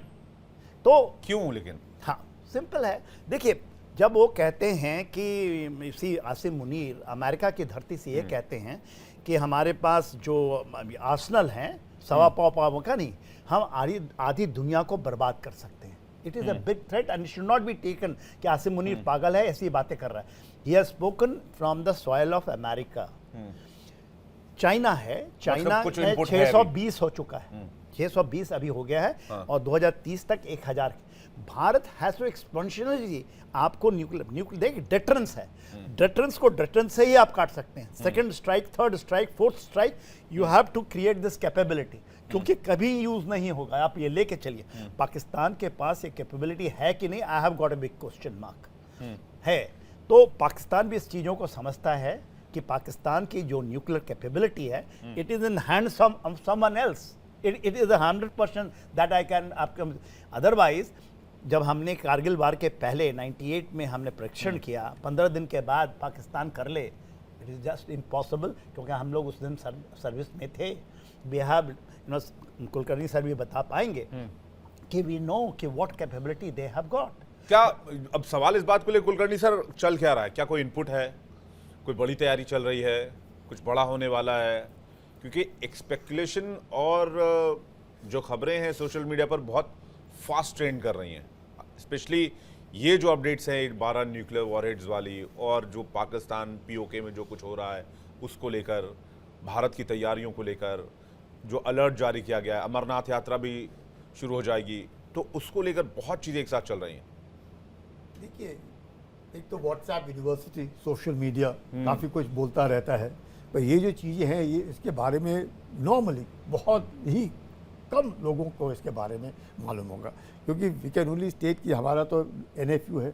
तो क्यों लेकिन? हाँ, सिंपल है। देखिए, जब वो कहते हैं कि इसी आसिम मुनीर अमेरिका की धरती से ये कहते हैं कि हमारे पास जो आर्सेनल हैं, सवा पाव का नहीं, हम आधी दुनिया को बर्बाद कर सकते हैं। It is a big threat and should not be taken कि आसिम मुनीर पागल है, ऐसी बातें कर रहा है। He has spoken from the soil of America. China है, चाइना कुछ में input है 620 हो चुका है, 620 अभी हो गया है, और 2030 तक 1000। भारत हैज टू एक्सपोनेंशियली, आपको न्यूक्लियर देखिए, डेटरेंस है, डेटरेंस को डेटरेंस से ही आप काट सकते हैं। Second strike, third strike, fourth strike, you have to create this capability, क्योंकि कभी यूज नहीं होगा। आप ये लेके चलिए, पाकिस्तान के पास ये कैपेबिलिटी है कि नहीं, I have got a big question mark है। तो पाकिस्तान भी इस चीज़ों को समझता है कि पाकिस्तान की जो न्यूक्लियर कैपेबिलिटी है, it is in hands of someone else. It is 100% that I can आपको। अदरवाइज जब हमने कारगिल वार के पहले 98 में हमने परीक्षण किया, 15 दिन के बाद पाकिस्तान कर ले, इट इज़ जस्ट इम्पॉसिबल, क्योंकि हम लोग उस दिन सर्विस में थे। वी हैव कुलकर्णी सर भी बता पाएंगे कि वी नो कि what capability they have got. क्या अब सवाल इस बात को लेकर कुलकर्णी सर चल क्या रहा है? क्या कोई इनपुट है, कोई बड़ी तैयारी चल रही है, कुछ बड़ा होने वाला है? क्योंकि एक्सपेक्युलेशन और जो खबरें हैं सोशल मीडिया पर बहुत फास्ट ट्रेंड कर रही हैं, स्पेशली ये जो अपडेट्स हैं 12 न्यूक्लियर वॉरहेड्स वाली, और जो पाकिस्तान पीओके में जो कुछ हो रहा है उसको लेकर, भारत की तैयारियों को लेकर जो अलर्ट जारी किया गया है, अमरनाथ यात्रा भी शुरू हो जाएगी, तो उसको लेकर बहुत चीज़ें एक साथ चल रही हैं। देखिए, एक तो व्हाट्सएप यूनिवर्सिटी, सोशल मीडिया काफ़ी कुछ बोलता रहता है, पर ये जो चीज़ें हैं, ये इसके बारे में नॉर्मली बहुत ही कम लोगों को इसके बारे में मालूम होगा, क्योंकि वी कैन ओनली स्टेट कि हमारा तो NFU है,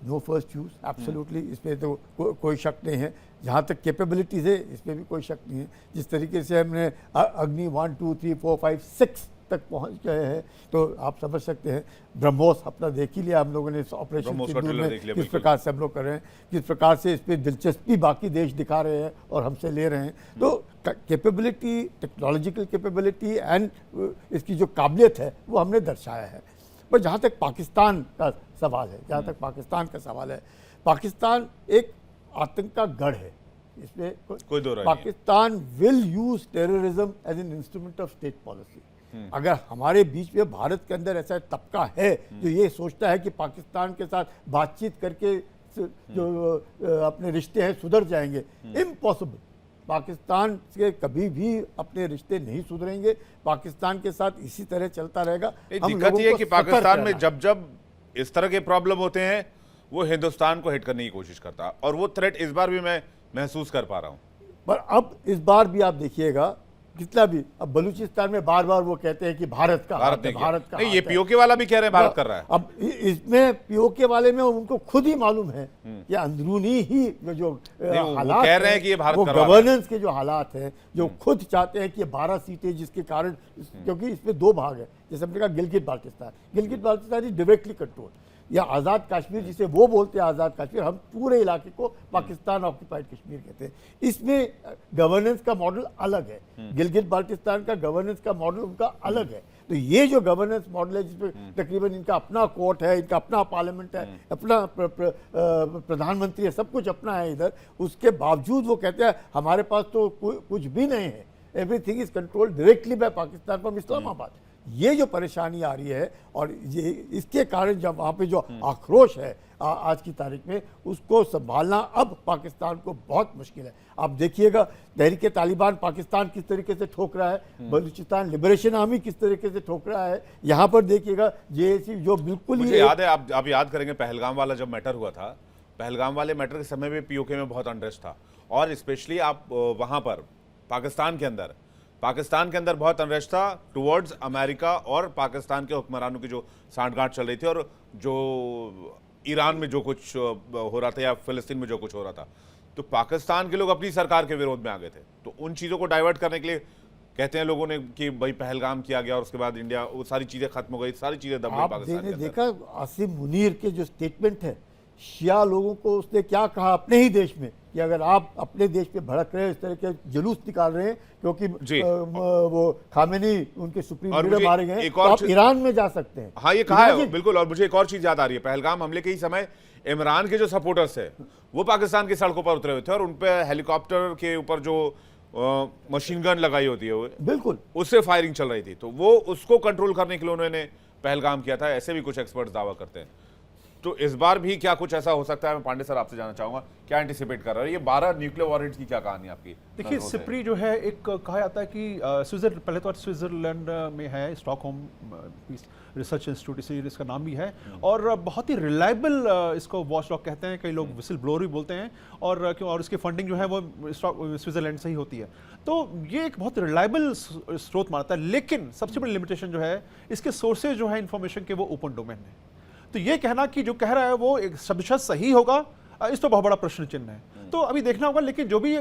नो फर्स्ट चूज, एब्सोल्युटली, इसमें तो कोई शक नहीं है। जहाँ तक कैपेबिलिटीज़ है, इसमें भी कोई शक नहीं है। जिस तरीके से हमने अग्नि 1, 2, 3, 4, 5, 6 तक पहुँच गए हैं, तो आप समझ सकते हैं। ब्रह्मोस अपना देख ही लिया हम लोगों ने, ऑपरेशन सिंदूर में किस प्रकार से हम लोग कर रहे हैं, किस प्रकार से इस पर दिलचस्पी बाकी देश दिखा रहे हैं और हमसे ले रहे हैं। तो कैपेबिलिटी, टेक्नोलॉजिकल कैपेबिलिटी एंड इसकी जो काबिलियत है वो हमने दर्शाया है। पर जहाँ तक पाकिस्तान का सवाल है, पाकिस्तान एक आतंक का गढ़ है, इसमें कोई दो राय Pakistan will use terrorism as an instrument of state policy. अगर हमारे बीच में भारत के अंदर ऐसा तबका है जो ये सोचता है कि पाकिस्तान के साथ बातचीत करके जो अपने रिश्ते हैं सुधर जाएंगे, इम्पॉसिबल। पाकिस्तान से कभी भी अपने रिश्ते नहीं सुधरेंगे, पाकिस्तान के साथ इसी तरह चलता रहेगा। दिक्कत ये है कि पाकिस्तान में जब जब इस तरह के प्रॉब्लम होते हैं, वो हिंदुस्तान को हिट करने की कोशिश करता है, और वो थ्रेट इस बार भी मैं महसूस कर पा रहा हूं। पर अब इस बार भी आप देखिएगा कितना भी, अब बलूचिस्तान में बार बार वो कहते हैं कि भारत का भारत हाथ ने है, किया। भारत का नहीं, हाथ ये है। पीओके वाला भी कह रहे हैं भारत कर रहा है। अब इसमें पीओके वाले में उनको खुद ही मालूम है कि अंदरूनी ही जो वो हालात कह रहे हैं कि ये भारत वो करवा रहा है। गवर्नेंस के जो हालात हैं, जो खुद चाहते हैं कि ये 12 सीटें, जिसके कारण क्योंकि इसमें 2 भाग है, जैसे हमने कहा Gilgit Baltistan is directly control, या आज़ाद कश्मीर जिसे वो बोलते हैं आज़ाद कश्मीर, हम पूरे इलाके को पाकिस्तान ऑक्यूपाइड कश्मीर कहते हैं। इसमें गवर्नेंस का मॉडल अलग है, गिलगित बाल्टिस्तान का गवर्नेंस का मॉडल उनका अलग है। तो ये जो गवर्नेंस मॉडल है जिसमें तकरीबन इनका अपना कोर्ट है, इनका अपना पार्लियामेंट है, अपना प्रधानमंत्री है, सब कुछ अपना है इधर, उसके बावजूद वो कहते हैं हमारे पास तो कुछ भी नहीं है, everything is controlled directly by Pakistan from Islamabad. ये जो परेशानी आ रही है, और ये इसके कारण जब वहाँ पे जो आक्रोश है आज की तारीख में, उसको संभालना अब पाकिस्तान को बहुत मुश्किल है। आप देखिएगा तहरीक तालिबान पाकिस्तान किस तरीके से ठोक रहा है, बलूचिस्तान लिबरेशन आर्मी किस तरीके से ठोक रहा है, यहाँ पर देखिएगा जेएसी जो बिल्कुल मुझे ही याद है, आप याद करेंगे पहलगाम वाला जब मैटर हुआ था, पहलगाम वाले मैटर के समय में पीओके में बहुत अनरेस्ट था, और स्पेशली आप वहाँ पर पाकिस्तान के अंदर बहुत अनरेस्ट था टुवर्ड्स अमेरिका और पाकिस्तान के हुक्मरानों की जो सांठगांठ चल रही थी, और जो ईरान में जो कुछ हो रहा था या फिलिस्तीन में जो कुछ हो रहा था, तो पाकिस्तान के लोग अपनी सरकार के विरोध में आ गए थे। तो उन चीज़ों को डाइवर्ट करने के लिए कहते हैं लोगों ने कि भाई पहलगाम किया गया और उसके बाद इंडिया, वो सारी चीज़ें खत्म हो गई, सारी चीज़ें दब गई पाकिस्तान के अंदर। देखा आसिम मुनीर के जो स्टेटमेंट है, शिया लोगों को उसने क्या कहा अपने ही देश में कि अगर आप अपने देश पे भड़क रहे हैं, इस तरह के जुलूस निकाल रहे हैं क्योंकि वो खामेनी उनके सुप्रीम लीडर मारे गए, तो आप ईरान में जा सकते हैं। हाँ, ये कहा है बिल्कुल। और मुझे एक और चीज याद आ रही है, पहलगाम हमले के ही समय इमरान के जो सपोर्टर्स थे वो पाकिस्तान की सड़कों पर उतरे हुए थे, और उनपे हेलीकॉप्टर के ऊपर जो मशीन गन लगाई होती है बिल्कुल उससे फायरिंग चल रही थी, तो वो उसको कंट्रोल करने के लिए उन्होंने पहलगाम किया था, ऐसे भी कुछ एक्सपर्ट्स दावा करते हैं। तो इस बार भी क्या कुछ ऐसा हो सकता है? मैं पांडे सर आपसे जानना चाहूंगा, क्या एंटिसिपेट कर रहा है ये 12 न्यूक्लियर वॉरेंट्स की क्या कहानी आपकी? देखिए, सिप्री जो है, एक कहा जाता है कि पहले तो स्विट्जरलैंड में है, स्टॉकहोम पीस रिसर्च इंस्टीट्यूट इसी इसका नाम भी है, और बहुत ही रिलायबल इसको वॉचडॉग कहते हैं, कई लोग विसिल ब्लोअर भी बोलते हैं, और इसकी फंडिंग जो है वो स्विट्जरलैंड से ही होती है। तो ये एक बहुत रिलायबल स्रोत मानता है, लेकिन सबसे बड़ी लिमिटेशन जो है, इसके सोर्सेज जो है इन्फॉर्मेशन के, वो ओपन डोमेन है। तो ये कहना कि जो कह रहा है वो एक शब्दशः सही होगा, इस पर बहुत बड़ा प्रश्न चिन्ह है। तो अभी देखना होगा, लेकिन जो भी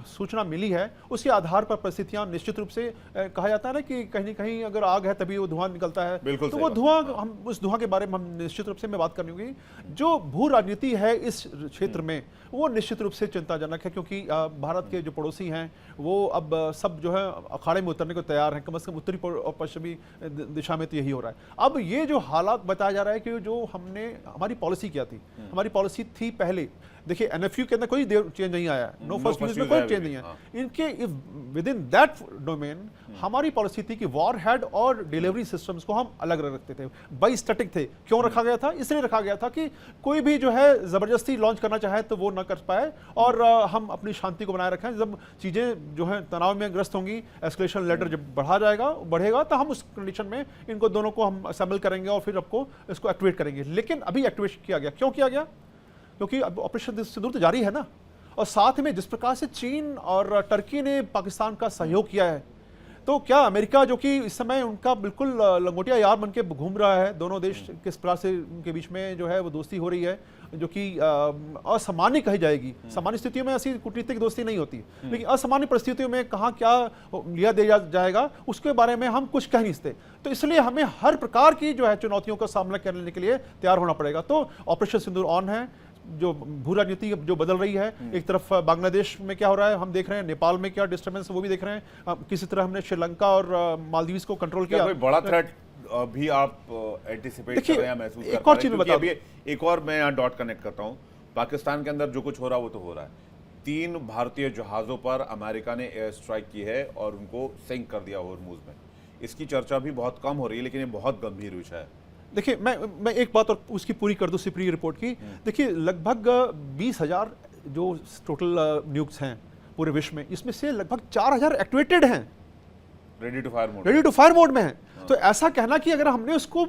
सूचना मिली है उसके आधार पर परिस्थितियां निश्चित रूप से कहा जाता है ना कि कहीं न कहीं अगर आग है तभी वो धुआं निकलता है, तो वो धुआं, हम उस धुआं के बारे में हम निश्चित रूप से मैं बात करनी होगी। जो भू राजनीति है इस क्षेत्र में वो निश्चित रूप से चिंताजनक है, क्योंकि भारत के जो पड़ोसी हैं वो अब सब जो है अखाड़े में उतरने को तैयार हैं, कम से कम उत्तरी और पश्चिमी दिशा में तो यही हो रहा है। अब ये जो हालात बताया जा रहा है कि जो हमारी पॉलिसी क्या थी, हमारी पॉलिसी थी पहले, देखिए एनएफयू के अंदर कोई चेंज नहीं आया, नो फर्स्ट यूज में कोई चेंज नहीं है इनके, विद इन दैट डोमेन हमारी पॉलिसी थी कि वॉर हेड और डिलीवरी सिस्टम्स को हम अलग रखते थे, बाई स्टैटिक थे। क्यों रखा गया था? इसलिए रखा गया था कि कोई भी जो है जबरदस्ती लॉन्च करना चाहे तो वो ना कर पाए, और हम अपनी शांति को बनाए रखें। जब चीजें जो है तनाव में ग्रस्त होंगी, एस्केलेशन लेटर जब बढ़ेगा तो हम उस कंडीशन में इनको दोनों को हम असेंबल करेंगे और फिर आपको इसको एक्टिवेट करेंगे। लेकिन अभी एक्टिवेट किया गया, क्यों किया गया? क्योंकि अब ऑपरेशन सिंदूर तो जारी है ना, और साथ में जिस प्रकार से चीन और टर्की ने पाकिस्तान का सहयोग किया है, तो क्या अमेरिका जो कि इस समय उनका बिल्कुल लंगोटिया यार बन के घूम रहा है, दोनों देश किस प्रकार से उनके बीच में जो है वो दोस्ती हो रही है, जो कि असामान्य कही जाएगी। सामान्य स्थितियों में ऐसी कूटनीतिक दोस्ती नहीं होती, लेकिन असामान्य परिस्थितियों में कहाँ क्या लिया दिया जाएगा उसके बारे में हम कुछ कह नहीं सकते। तो इसलिए हमें हर प्रकार की जो है चुनौतियों का सामना करने के लिए तैयार होना पड़ेगा। तो ऑपरेशन सिंदूर ऑन है, जो भू राजनीति जो बदल रही है, एक तरफ बांग्लादेश में क्या हो रहा है हम देख रहे हैं, नेपाल में क्या डिस्टर्बेंस वो भी देख रहे हैं, किसी तरह हमने श्रीलंका और मालदीव्स को कंट्रोल किया। कोई बड़ा थ्रेट भी आप एंटिसिपेट कर रहे हैं, महसूस कर एक और चीज बता, एक और मैं यहाँ डॉट कनेक्ट करता हूँ, पाकिस्तान के अंदर जो कुछ हो रहा है वो तो हो रहा है। 3 भारतीय जहाजों पर अमेरिका ने एयर स्ट्राइक की है और उनको सिंक कर दिया होर्मुज में। इसकी चर्चा भी बहुत कम हो रही है, लेकिन ये बहुत गंभीर विषय है। देखिए, मैं एक बात और उसकी पूरी कर दूं सिप्री रिपोर्ट की। देखिए, लगभग 20,000 जो टोटल न्यूक्स हैं पूरे विश्व में, इसमें से लगभग 4,000 एक्टिवेटेड हैं, रेडी टू फायर मोड में हैं। तो ऐसा कहना कि अगर हमने उसको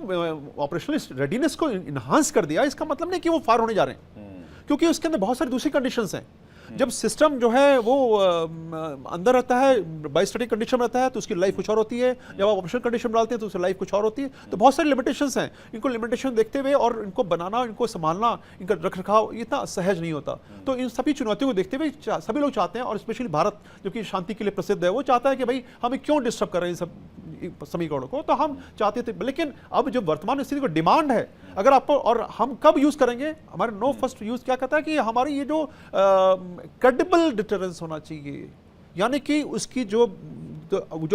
ऑपरेशनल रेडीनेस को इन्हांस कर दिया, इसका मतलब नहीं कि वो फायर होने जा रहे हैं, क्योंकि उसके अंदर बहुत सारी दूसरी कंडीशंस हैं। जब सिस्टम जो है वो अंदर रहता है, बाई स्टैटिक कंडीशन में रहता है, तो उसकी लाइफ कुछ और होती है। जब आप ऑप्शनल कंडीशन में डालते हैं तो उसकी लाइफ कुछ और होती है। तो बहुत सारी लिमिटेशंस हैं, इनको लिमिटेशन देखते हुए और इनको बनाना, इनको संभालना, इनका रख रखाव इतना सहज नहीं होता। तो इन सभी चुनौतियों को देखते हुए सभी लोग चाहते हैं, और स्पेशली भारत जो कि शांति के लिए प्रसिद्ध है, वो चाहता है कि भाई हमें क्यों डिस्टर्ब कर रहे हैं सब समीकरणों को। तो हम चाहते थे, लेकिन अब जो वर्तमान स्थिति को डिमांड है, अगर आपको, और हम कब यूज करेंगे, हमारे नो फर्स्ट यूज क्या कहता है कि हमारी ये जो क्रेडिबल डिटरेंस होना चाहिए, यानी कि उसकी जो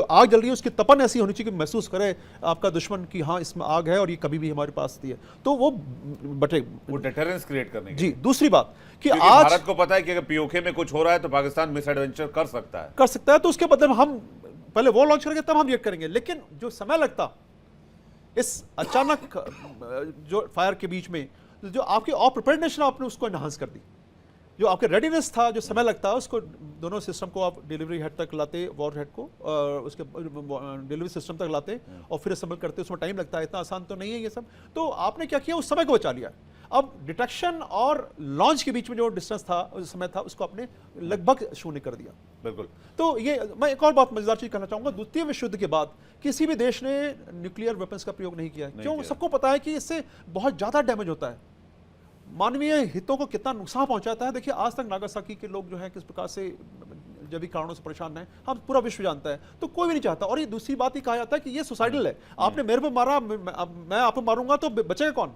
आग जल रही है उसकी तपन ऐसी होनी चाहिए कि महसूस करे आपका दुश्मन कि हाँ इसमें आग है और ये कभी भी हमारे पास थी है, तो वो बटे, वो डिटरेंस क्रिएट करने की। जी। दूसरी बात कि क्योंकि आज भारत को पता है कि अगर पीओके में कुछ हो रहा है तो पाकिस्तान मिस एडवेंचर कर सकता है, तो उसके बदले हम पहले वो लॉन्च करेंगे तब हम ये करेंगे। लेकिन जो समय लगता इस अचानक जो फायर के बीच में, जो आपकी प्रिपेयर्डनेस आपने उसको एनहांस कर दी, जो आपके रेडीनेस था, जो समय लगता है उसको, दोनों सिस्टम को आप डिलीवरी हेड तक लाते, वॉर हेड को उसके डिलीवरी सिस्टम तक लाते और फिर असेंबल करते, उसमें टाइम लगता है, इतना आसान तो नहीं है ये सब। तो आपने क्या किया, उस समय को बचा लिया। अब डिटेक्शन और लॉन्च के बीच में जो डिस्टेंस था, उस समय था, उसको आपने लगभग शून्य कर दिया। बिल्कुल। तो ये मैं एक और बात मजेदार चीज कहना चाहूंगा, द्वितीय विश्व युद्ध के बाद किसी भी देश ने न्यूक्लियर वेपन्स का प्रयोग नहीं किया। क्यों? सबको पता है कि इससे बहुत ज्यादा डैमेज होता है, मानवीय हितों को कितना नुकसान पहुंचाता है। देखिए आज तक नागासाकी के लोग जो हैं किस प्रकार से जैविक कारणों से परेशान हैं, हम पूरा विश्व जानता है, तो कोई भी नहीं चाहता। और ये दूसरी बात ही कहा जाता है कि ये सुसाइडल है, आपने मेरे पे मारा, मैं आप पे मारूंगा तो बचेगा कौन?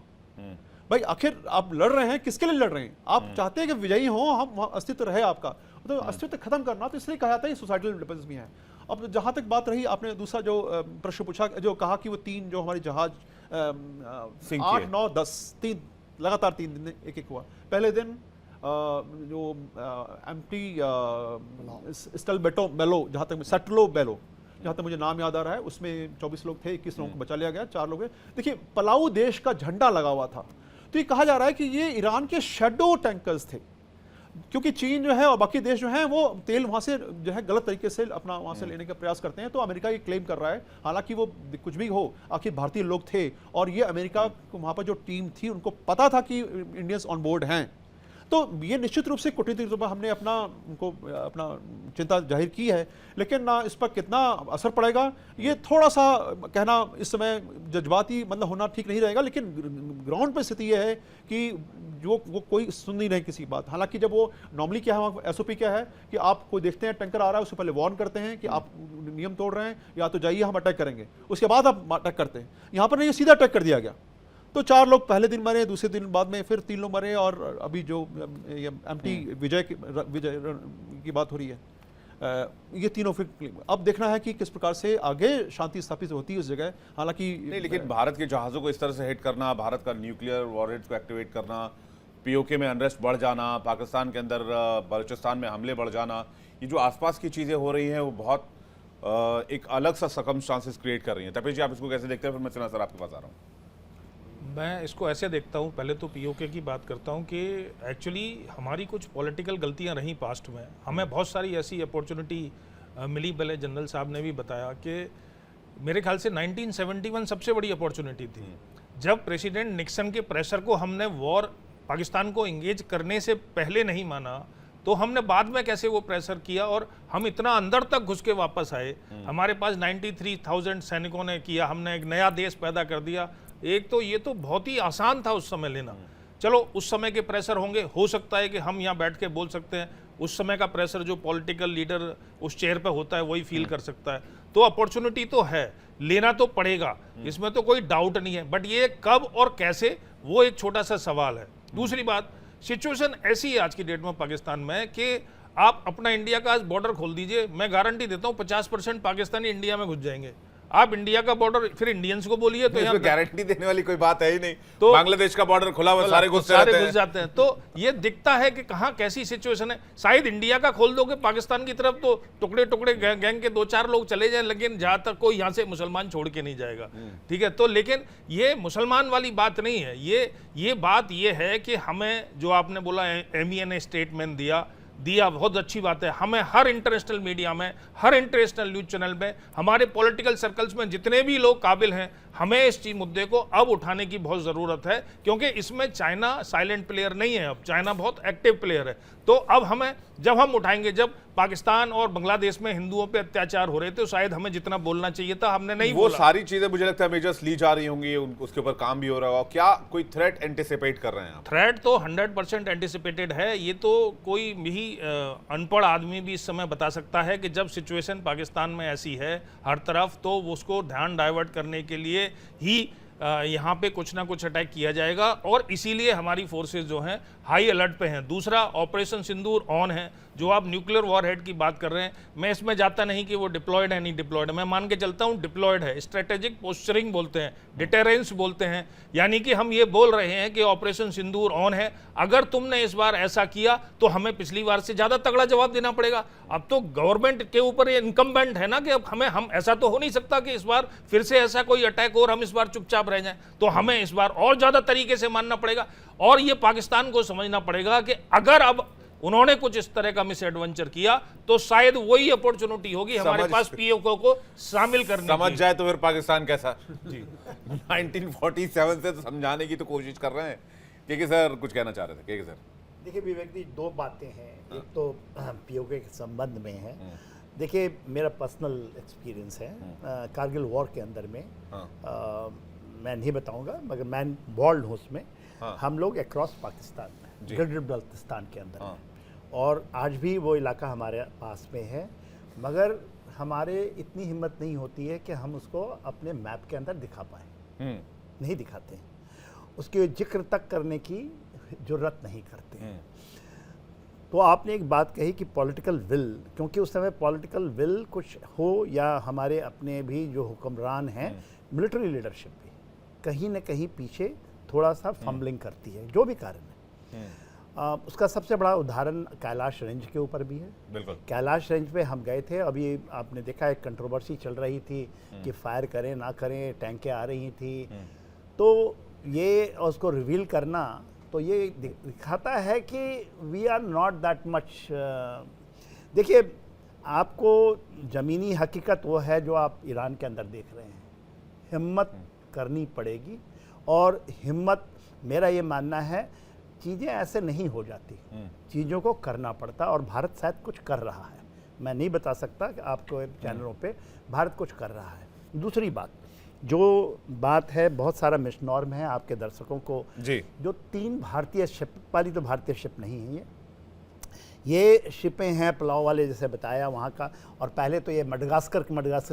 भाई आखिर आप लड़ रहे हैं, किसके लिए लड़ रहे हैं? आप चाहते हैं कि विजयी हो, हम अस्तित्व रहे आपका, तो अस्तित्व खत्म करना, तो इसलिए कहा जाता है सुसाइडल वेपन्स भी हैं। अब जहां तक बात रही, आपने दूसरा जो प्रश्न पूछा, जो कहा कि वो 3 जो हमारे जहाज 8, 9, 10 3 लगातार 3 दिन एक एक हुआ। पहले दिन जो एम्प्टी स्टलबेटो बेलो, जहाँ तक सेटलो बेलो, जहाँ तक मुझे नाम याद आ रहा है, उसमें 24 लोग थे, 21 लोगों को बचा लिया गया, 4 लोग हैं। देखिए पलाऊ देश का झंडा लगा हुआ था, तो ये कहा जा रहा है कि ये ईरान के शेडो टैंकर्स थे, क्योंकि चीन जो है और बाकी देश जो हैं वो तेल वहाँ से जो है गलत तरीके से अपना वहाँ से लेने का प्रयास करते हैं। तो अमेरिका ये क्लेम कर रहा है, हालांकि वो कुछ भी हो, आखिर भारतीय लोग थे और ये अमेरिका को वहाँ पर जो टीम थी उनको पता था कि इंडियंस ऑन बोर्ड हैं। तो ये निश्चित रूप से कूटनीतिक रूप में हमने अपना चिंता जाहिर की है, लेकिन इस पर कितना असर पड़ेगा ये थोड़ा सा कहना इस समय जज्बाती मतलब होना ठीक नहीं रहेगा। लेकिन ग्राउंड पर स्थिति यह है कि जो वो कोई सुन नहीं रहे किसी की बात। हालांकि जब वो नॉर्मली क्या है, एसओपी क्या है कि आप कोई देखते हैं टैंकर आ रहा है, उससे पहले वार्न करते हैं कि आप नियम तोड़ रहे हैं, या तो जाइए हम अटैक करेंगे, उसके बाद आप अटैक करते हैं। यहाँ पर नहीं, सीधा अटैक कर दिया गया, तो 4 लोग पहले दिन मरे, दूसरे दिन बाद में फिर 3 लोग मरे, और अभी जो एमटी विजय की बात हो रही है, ये तीनों फिर अब देखना है कि किस प्रकार से आगे शांति स्थापित होती है उस जगह। हालांकि नहीं, लेकिन भारत के जहाज़ों को इस तरह से हिट करना, भारत का न्यूक्लियर वॉरहेड्स को एक्टिवेट करना, पीओके में अनरेस्ट बढ़ जाना, पाकिस्तान के अंदर बलूचिस्तान में हमले बढ़ जाना, ये जो आसपास की चीज़ें हो रही हैं वो बहुत एक अलग सा सर्कमस्टांसेस क्रिएट कर रही हैं। तपेश जी, आप इसको कैसे देखते हैं? फिर मैं सर आपके पास आ रहा हूँ। मैं इसको ऐसे देखता हूँ, पहले तो पीओके की बात करता हूँ कि एक्चुअली हमारी कुछ पॉलिटिकल गलतियाँ रहीं पास्ट में, हमें बहुत सारी ऐसी अपॉर्चुनिटी मिली। भले जनरल साहब ने भी बताया कि मेरे ख्याल से 1971 सबसे बड़ी अपॉर्चुनिटी थी, जब प्रेसिडेंट निक्सन के प्रेशर को हमने वॉर पाकिस्तान को इंगेज करने से पहले नहीं माना, तो हमने बाद में कैसे वो प्रेशर किया और हम इतना अंदर तक घुस के वापस आए। हमारे पास 93,000 सैनिकों ने किया, हमने एक नया देश पैदा कर दिया। एक तो ये तो बहुत ही आसान था उस समय लेना। चलो उस समय के प्रेशर होंगे, हो सकता है कि हम यहाँ बैठ के बोल सकते हैं, उस समय का प्रेशर जो पॉलिटिकल लीडर उस चेयर पे होता है वही फील कर सकता है। तो अपॉर्चुनिटी तो है, लेना तो पड़ेगा, इसमें तो कोई डाउट नहीं है, बट ये कब और कैसे वो एक छोटा सा सवाल है। दूसरी बात, सिचुएशन ऐसी है आज की डेट में पाकिस्तान में कि आप अपना इंडिया का आज बॉर्डर खोल दीजिए, मैं गारंटी देता हूँ 50% पाकिस्तानी इंडिया में घुस जाएंगे। आप इंडिया का बॉर्डर फिर इंडियंस को बोलिए तो यहाँ गारंटी देने वाली कोई बात है ही नहीं। तो बांग्लादेश का बॉर्डर खुला हुआ, सारे घुस जाते हैं। तो ये दिखता है कि कहाँ कैसी सिचुएशन है। शायद इंडिया का खोल दोगे पाकिस्तान की तरफ तो टुकड़े टुकड़े गैंग के 2-4 लोग चले जाएं, लेकिन जहाँ तक कोई यहाँ से मुसलमान छोड़ के नहीं जाएगा, ठीक है। तो लेकिन ये मुसलमान वाली बात नहीं है, ये बात ये है कि हमें जो आपने बोला MEA ने स्टेटमेंट दिया, दिया, बहुत अच्छी बात है। हमें हर इंटरनेशनल मीडिया में, हर इंटरनेशनल न्यूज चैनल में, हमारे पॉलिटिकल सर्कल्स में जितने भी लोग काबिल हैं, हमें इस चीज मुद्दे को अब उठाने की बहुत ज़रूरत है, क्योंकि इसमें चाइना साइलेंट प्लेयर नहीं है, अब चाइना बहुत एक्टिव प्लेयर है। तो अब हमें, जब हम उठाएंगे, जब पाकिस्तान और बांग्लादेश में हिंदुओं पे अत्याचार हो रहे थे, तो शायद हमें जितना बोलना चाहिए था हमने नहीं वो बोला। सारी चीजें मुझे लगता है मेजर्स ली जा रही होंगी, उसके ऊपर काम भी हो रहा होगा। क्या कोई थ्रेट एंटिसिपेट कर रहे हैं आप? थ्रेट तो 100% एंटिसिपेटेड है। ये तो कोई भी अनपढ़ आदमी भी इस समय बता सकता है कि जब सिचुएशन पाकिस्तान में ऐसी है हर तरफ, तो उसको ध्यान डाइवर्ट करने के लिए ही यहाँ पे कुछ ना कुछ अटैक किया जाएगा, और इसीलिए हमारी फोर्सेस जो हैं हाई अलर्ट पे हैं। दूसरा, ऑपरेशन सिंदूर ऑन है। जो आप न्यूक्लियर वॉरहेड की बात कर रहे हैं, मैं इसमें जाता नहीं कि वो डिप्लॉयड है नहीं डिप्लॉयड है, मैं मान के चलता हूँ डिप्लॉयड है। स्ट्रेटेजिक पोस्चरिंग बोलते हैं, डिटेरेंस बोलते हैं, यानी कि हम ये बोल रहे हैं कि ऑपरेशन सिंदूर ऑन है। अगर तुमने इस बार ऐसा किया तो हमें पिछली बार से ज़्यादा तगड़ा जवाब देना पड़ेगा। अब तो गवर्नमेंट के ऊपर ये इनकम्बेंट है ना कि अब हम ऐसा तो हो नहीं सकता कि इस बार फिर से ऐसा कोई अटैक हो और हम इस बार चुपचाप रह जाएं। तो हमें इस बार और ज़्यादा तरीके से मानना पड़ेगा, और ये पाकिस्तान को समझना पड़ेगा कि अगर अब उन्होंने कुछ इस तरह का मिस एडवेंचर किया तो शायद वही अपॉर्चुनिटी होगी हमारे पास पीओके को शामिल करने की। समझ जाए तो फिर पाकिस्तान कैसा जी 1947 से तो समझाने की तो कोशिश कर रहे हैं। के सर कुछ कहना चाह रहे थे? के सर देखिए विवेक जी, दो बातें हैं। एक तो पीओके के संबंध में है। देखिए मेरा पर्सनल एक्सपीरियंस है कारगिल वॉर के अंदर में। मैं नहीं बताऊंगा, मगर मैं इन्वॉल्व हूँ उसमें। हम लोग अक्रॉस पाकिस्तान में, गिलगित बल्तिस्तान के अंदर में, और आज भी वो इलाका हमारे पास में है, मगर हमारे इतनी हिम्मत नहीं होती है कि हम उसको अपने मैप के अंदर दिखा पाए। नहीं दिखाते हैं, उसके जिक्र तक करने की जरूरत नहीं करते हैं। तो आपने एक बात कही कि पॉलिटिकल विल, क्योंकि उस समय पॉलिटिकल विल कुछ हो या हमारे अपने भी जो हुक्मरान हैं, मिलिट्री लीडरशिप भी कहीं न कहीं पीछे थोड़ा सा फंबलिंग करती है, जो भी कारण है। उसका सबसे बड़ा उदाहरण कैलाश रेंज के ऊपर भी है। बिल्कुल, कैलाश रेंज पे हम गए थे, अभी आपने देखा एक कंट्रोवर्सी चल रही थी कि फायर करें ना करें, टैंकें आ रही थी, तो ये उसको रिवील करना तो ये दिखाता है कि we are not that much. देखिए, आपको ज़मीनी हकीकत वो है जो आप ईरान के अंदर देख रहे हैं। हिम्मत करनी पड़ेगी, और हिम्मत, मेरा ये मानना है, चीज़ें ऐसे नहीं हो जाती, चीज़ों को करना पड़ता, और भारत शायद कुछ कर रहा है। मैं नहीं बता सकता कि आपको चैनलों पे, भारत कुछ कर रहा है। दूसरी बात, जो बात है, बहुत सारा मिसनॉर्म है आपके दर्शकों को जी। जो 3 भारतीय शिप वाली, तो भारतीय शिप नहीं है ये शिपें हैं पुलाव वाले, जैसे बताया वहाँ का। और पहले तो ये मडगास्कर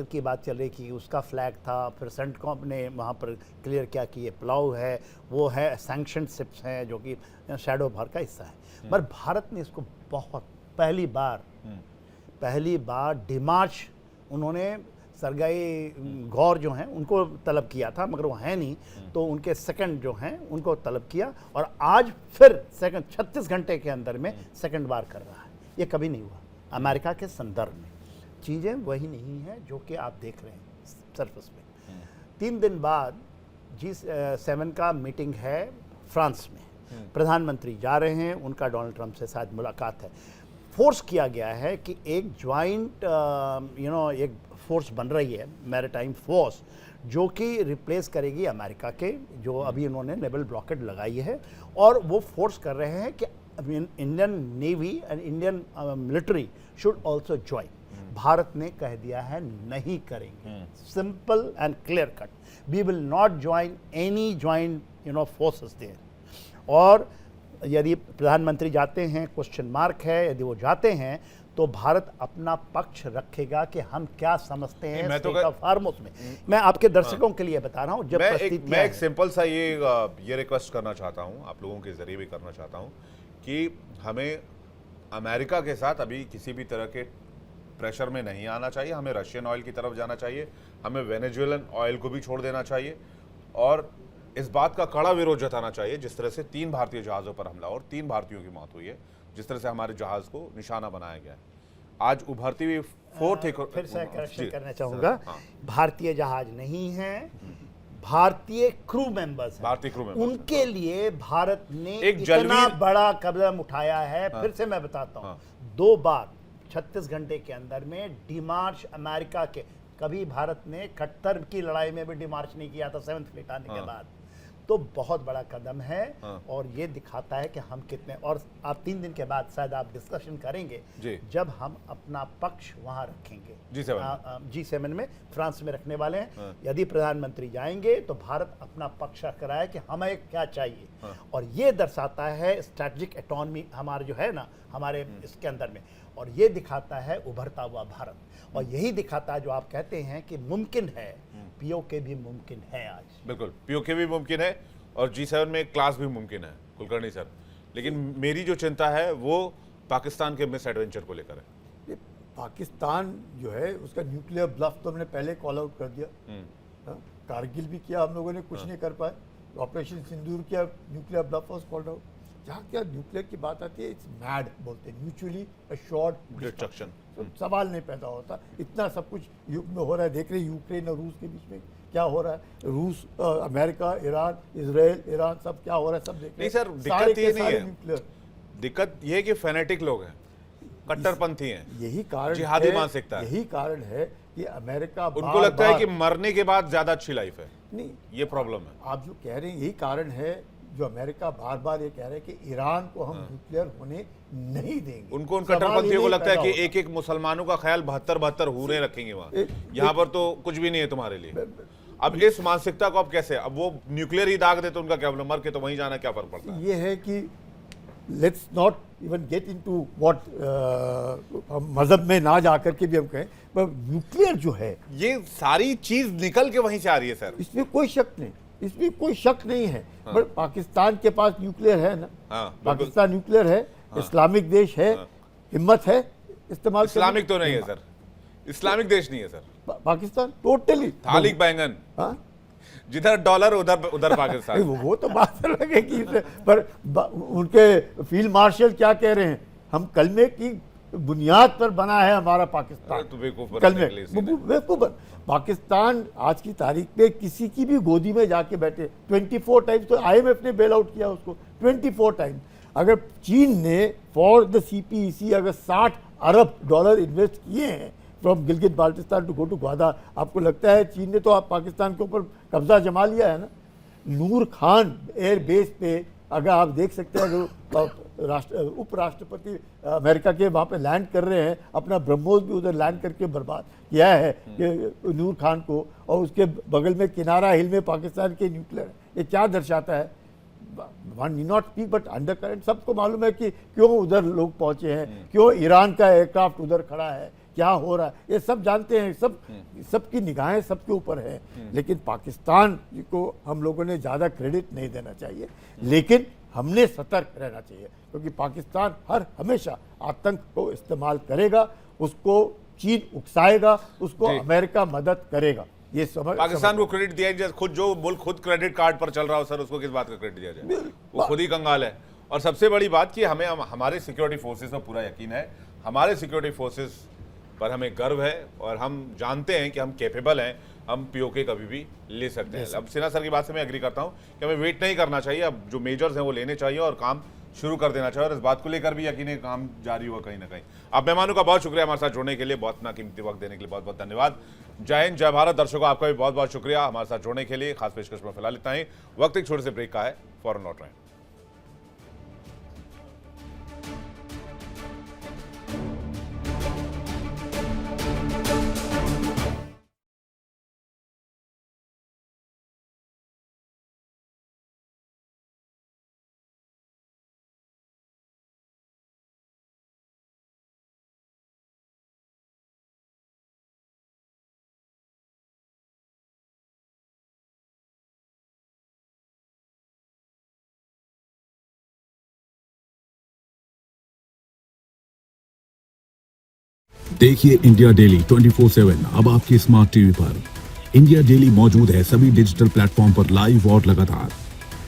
की बात चल रही कि उसका फ्लैग था, फिर सेंटकॉम ने वहाँ पर क्लियर किया कि ये पुलाव है, वो है सैंक्शन शिप्स हैं जो कि शैडो पावर का हिस्सा है। पर भारत ने इसको बहुत पहली बार डिमार्च उन्होंने सरगाई गौर जो हैं उनको तलब किया था, मगर वो है नहीं, तो उनके सेकंड जो हैं उनको तलब किया, और आज फिर सेकंड 36 घंटे के अंदर में सेकंड बार कर रहा है। ये कभी नहीं हुआ अमेरिका के संदर्भ में। चीज़ें वही नहीं हैं जो कि आप देख रहे हैं सरफेस पे। 3 दिन बाद G7 का मीटिंग है फ्रांस में, प्रधानमंत्री जा रहे हैं, उनका डोनाल्ड ट्रंप से शायद मुलाकात है। फोर्स किया गया है कि एक ज्वाइंट एक फोर्स बन रही है, मैरीटाइम फोर्स, जो कि रिप्लेस करेगी अमेरिका के जो अभी उन्होंने नेवल ब्लॉकेड लगाई है, और वो फोर्स कर रहे हैं कि Indian navy and Indian military should also join. Bharat ने कह दिया है नहीं करेंगे, simple and clear cut, we will not join any joint forces there. और यदि प्रधानमंत्री जाते हैं, क्वेश्चन मार्क है, यदि वो जाते हैं तो भारत अपना पक्ष रखेगा कि हम क्या समझते हैं स्टेट ऑफ हार्मोस में। मैं आपके दर्शकों के लिए बता रहा हूं, जब मैं एक सिंपल सा ये रिक्वेस्ट करना चाहता हूं, आप लोगों के जरिए भी करना चाहता हूं, कि हमें अमेरिका के साथ अभी किसी भी तरह के प्रेशर में नहीं आना चाहिए। हमें रशियन ऑयल की तरफ जाना चाहिए, हमें वेनेजुएलन ऑयल को भी छोड़ देना चाहिए, और इस बात का कड़ा विरोध जताना चाहिए जिस तरह से 3 भारतीय जहाज़ों पर हमला और 3 भारतीयों की मौत हुई है, जिस तरह से हमारे जहाज़ को निशाना बनाया गया है। आज उभरती हुई फिर से करेक्शन करना चाहूँगा। भारतीय जहाज नहीं है, भारतीय क्रू मेंबर्स हैं, भारतीय crew members उनके लिए भारत ने एक इतना जलवीर- बड़ा कदम उठाया है। फिर से मैं बताता हूं, 2 बार 36 घंटे के अंदर में डिमार्च अमेरिका के, कभी भारत ने 71 की लड़ाई में भी डिमार्च नहीं किया था 7th फ्लीट आने के बाद। तो बहुत बड़ा कदम है और ये दिखाता है कि हम कितने, और आप 3 दिन के बाद शायद आप डिस्कशन करेंगे जी। जब हम अपना पक्ष वहां रखेंगे G7 में, फ्रांस में रखने वाले हैं। यदि प्रधानमंत्री जाएंगे तो भारत अपना पक्ष रख रहा है कि हमें क्या चाहिए, और ये दर्शाता है स्ट्रैटेजिक ऑटोनॉमी हमारे जो है ना हमारे इसके अंदर में, और ये दिखाता है उभरता हुआ भारत, और यही दिखाता है जो आप कहते हैं कि मुमकिन है, पीओके भी मुमकिन है आज। बिल्कुल, पीओके भी मुमकिन है और G7 में क्लास भी मुमकिन है कुलकर्णी सर। लेकिन मेरी जो चिंता है वो पाकिस्तान के मिस एडवेंचर को लेकर है। ये पाकिस्तान जो है उसका न्यूक्लियर ब्लफ तो हमने पहले कॉल आउट कर दिया। हाँ, कारगिल भी किया हम लोगों ने, कुछ नहीं कर पाए। ऑपरेशन सिंदूर किया, nuclear bluff was called out. जहाँ क्या न्यूक्लियर की बात आती है, इट्स मैड बोलते हैं, म्यूचुअली अश्योर्ड डिस्ट्रक्शन। सवाल नहीं पैदा होता। इतना सब कुछ युग में हो रहा है, देख रहे हैं यूक्रेन और रूस के बीच में क्या हो रहा है, रूस अमेरिका, ईरान, इजराइल, ईरान, सब क्या हो रहा है सब देख रहे नहीं हैं। सर, सारे दिक्कत ये के नहीं सारे है। न्यूक्लियर। दिक्कत ये है कि फैनेटिक लोग हैं, कट्टरपंथी हैं, यही कारण जिहादी है, मानसिकता है। यही कारण है कि अमेरिका उनको लगता है कि मरने के बाद ज्यादा अच्छी लाइफ है। नहीं, ये प्रॉब्लम है। आप जो कह रहे हैं यही कारण है जो अमेरिका बार बार ये कह रहा है कि ईरान को हम न्यूक्लियर होने नहीं देंगे। उनको उन सवाल ही कट्टरपंथियों को नहीं लगता है कि पैदा एक एक मुसलमानों का ख्याल 72 हूरें रखेंगे वहां, यहाँ पर तो कुछ भी नहीं है तुम्हारे लिए। अब इस मानसिकता को अब कैसे, अब वो न्यूक्लियर ही दाग दे तो उनका क्या प्रॉब्लम, मर के तो वहीं जाना क्या फर्क पड़ता है। ये है कि let's not even get into what मजहब में ना जाकर के भी हम कहें, पर न्यूक्लियर जो है ये सारी चीज निकल के वहीं से आ रही है सर। इसमें कोई शक नहीं, इसमें कोई शक नहीं है। पर पाकिस्तान के पास न्यूक्लियर है ना, हाँ, बिल्कुल। पाकिस्तान न्यूक्लियर है, इस्लामिक देश है, हिम्मत है इस्तेमाल करने की? इस्लामिक तो नहीं है सर, इस्लामिक देश नहीं है सर। पाकिस्तान टोटली थालिक बैंगन, हाँ? जिधर डॉलर उधर उधर पाकिस्तान। वो तो बात अलग है कि पर उनके फील्ड मार्शल क्या कह रहे हैं, हम कलमे की बुनियाद पर बना है हमारा पाकिस्तान। तो बेवकूफ बनने कलमे के लिए इसीलिए। बेवकूफ पाकिस्तान आज की तारीख पे किसी की भी गोदी में जाके बैठे 24 टाइम्स, तो IMF ने बेल आउट किया उसको 24 टाइम्स। अगर चीन ने फॉर द CPEC अगर $60 अरब इन्वेस्ट किए हैं from Gilgit Baltistan to go to Gwadar, आपको लगता है चीन ने तो आप पाकिस्तान के ऊपर कब्जा जमा लिया है ना? नूर खान एयर बेस पे अगर आप देख सकते हैं, जो उपराष्ट्रपति अमेरिका के वहाँ पे लैंड कर रहे हैं, अपना ब्रह्मोस भी उधर लैंड करके बर्बाद किया है कि नूर खान को, और उसके बगल में किनारा हिल में पाकिस्तान के न्यूक्लियर। ये क्या दर्शाता है? One knee not speak but under current सबको मालूम है कि क्यों उधर लोग पहुंचे हैं, क्यों ईरान का एयरक्राफ्ट उधर खड़ा है, क्या हो रहा है, ये सब जानते हैं। सबकी निगाहें सबके ऊपर है। लेकिन पाकिस्तान को हम लोगों ने ज़्यादा क्रेडिट नहीं देना चाहिए, लेकिन हमने सतर्क रहना चाहिए, क्योंकि पाकिस्तान हमेशा आतंक को इस्तेमाल करेगा, उसको चीन उकसाएगा, उसको अमेरिका मदद करेगा। ये पाकिस्तान को क्रेडिट दिया जाए, खुद जो मुल्क खुद क्रेडिट कार्ड पर चल रहा हो सर, उसको किस बात का क्रेडिट दिया जाए? वो खुद ही कंगाल है। और सबसे बड़ी बात कि हमें हमारे सिक्योरिटी फोर्सेस पर पूरा यकीन है, हमारे सिक्योरिटी फोर्सेस पर हमें गर्व है, और हम जानते हैं कि हम कैपेबल हैं, हम पीओके कभी भी ले सकते हैं। अब सिन्हा सर की बात से मैं एग्री करता हूं कि हमें वेट नहीं करना चाहिए, अब जो मेजर्स हैं वो लेने चाहिए और काम शुरू कर देना चाहिए, और इस बात को लेकर भी यकीन है काम जारी हुआ कहीं ना कहीं। अब मेहमानों का बहुत शुक्रिया हमारे साथ जुड़ने के लिए, बहुत ना कीमती वक्त देने के लिए बहुत बहुत धन्यवाद। जय हिंद, जय भारत। दर्शकों आपका भी बहुत बहुत शुक्रिया हमारे साथ जुड़ने के लिए। खास पेशकश में फिलहाल इतना ही, वक्त एक छोटे से ब्रेक का है, फौरन लौट रहे हैं। देखिए इंडिया डेली 24/7 अब आपके स्मार्ट टीवी पर। इंडिया डेली मौजूद है सभी डिजिटल प्लेटफॉर्म पर लाइव और लगातार।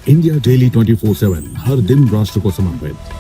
इंडिया डेली 24/7 हर दिन राष्ट्र को समर्पित।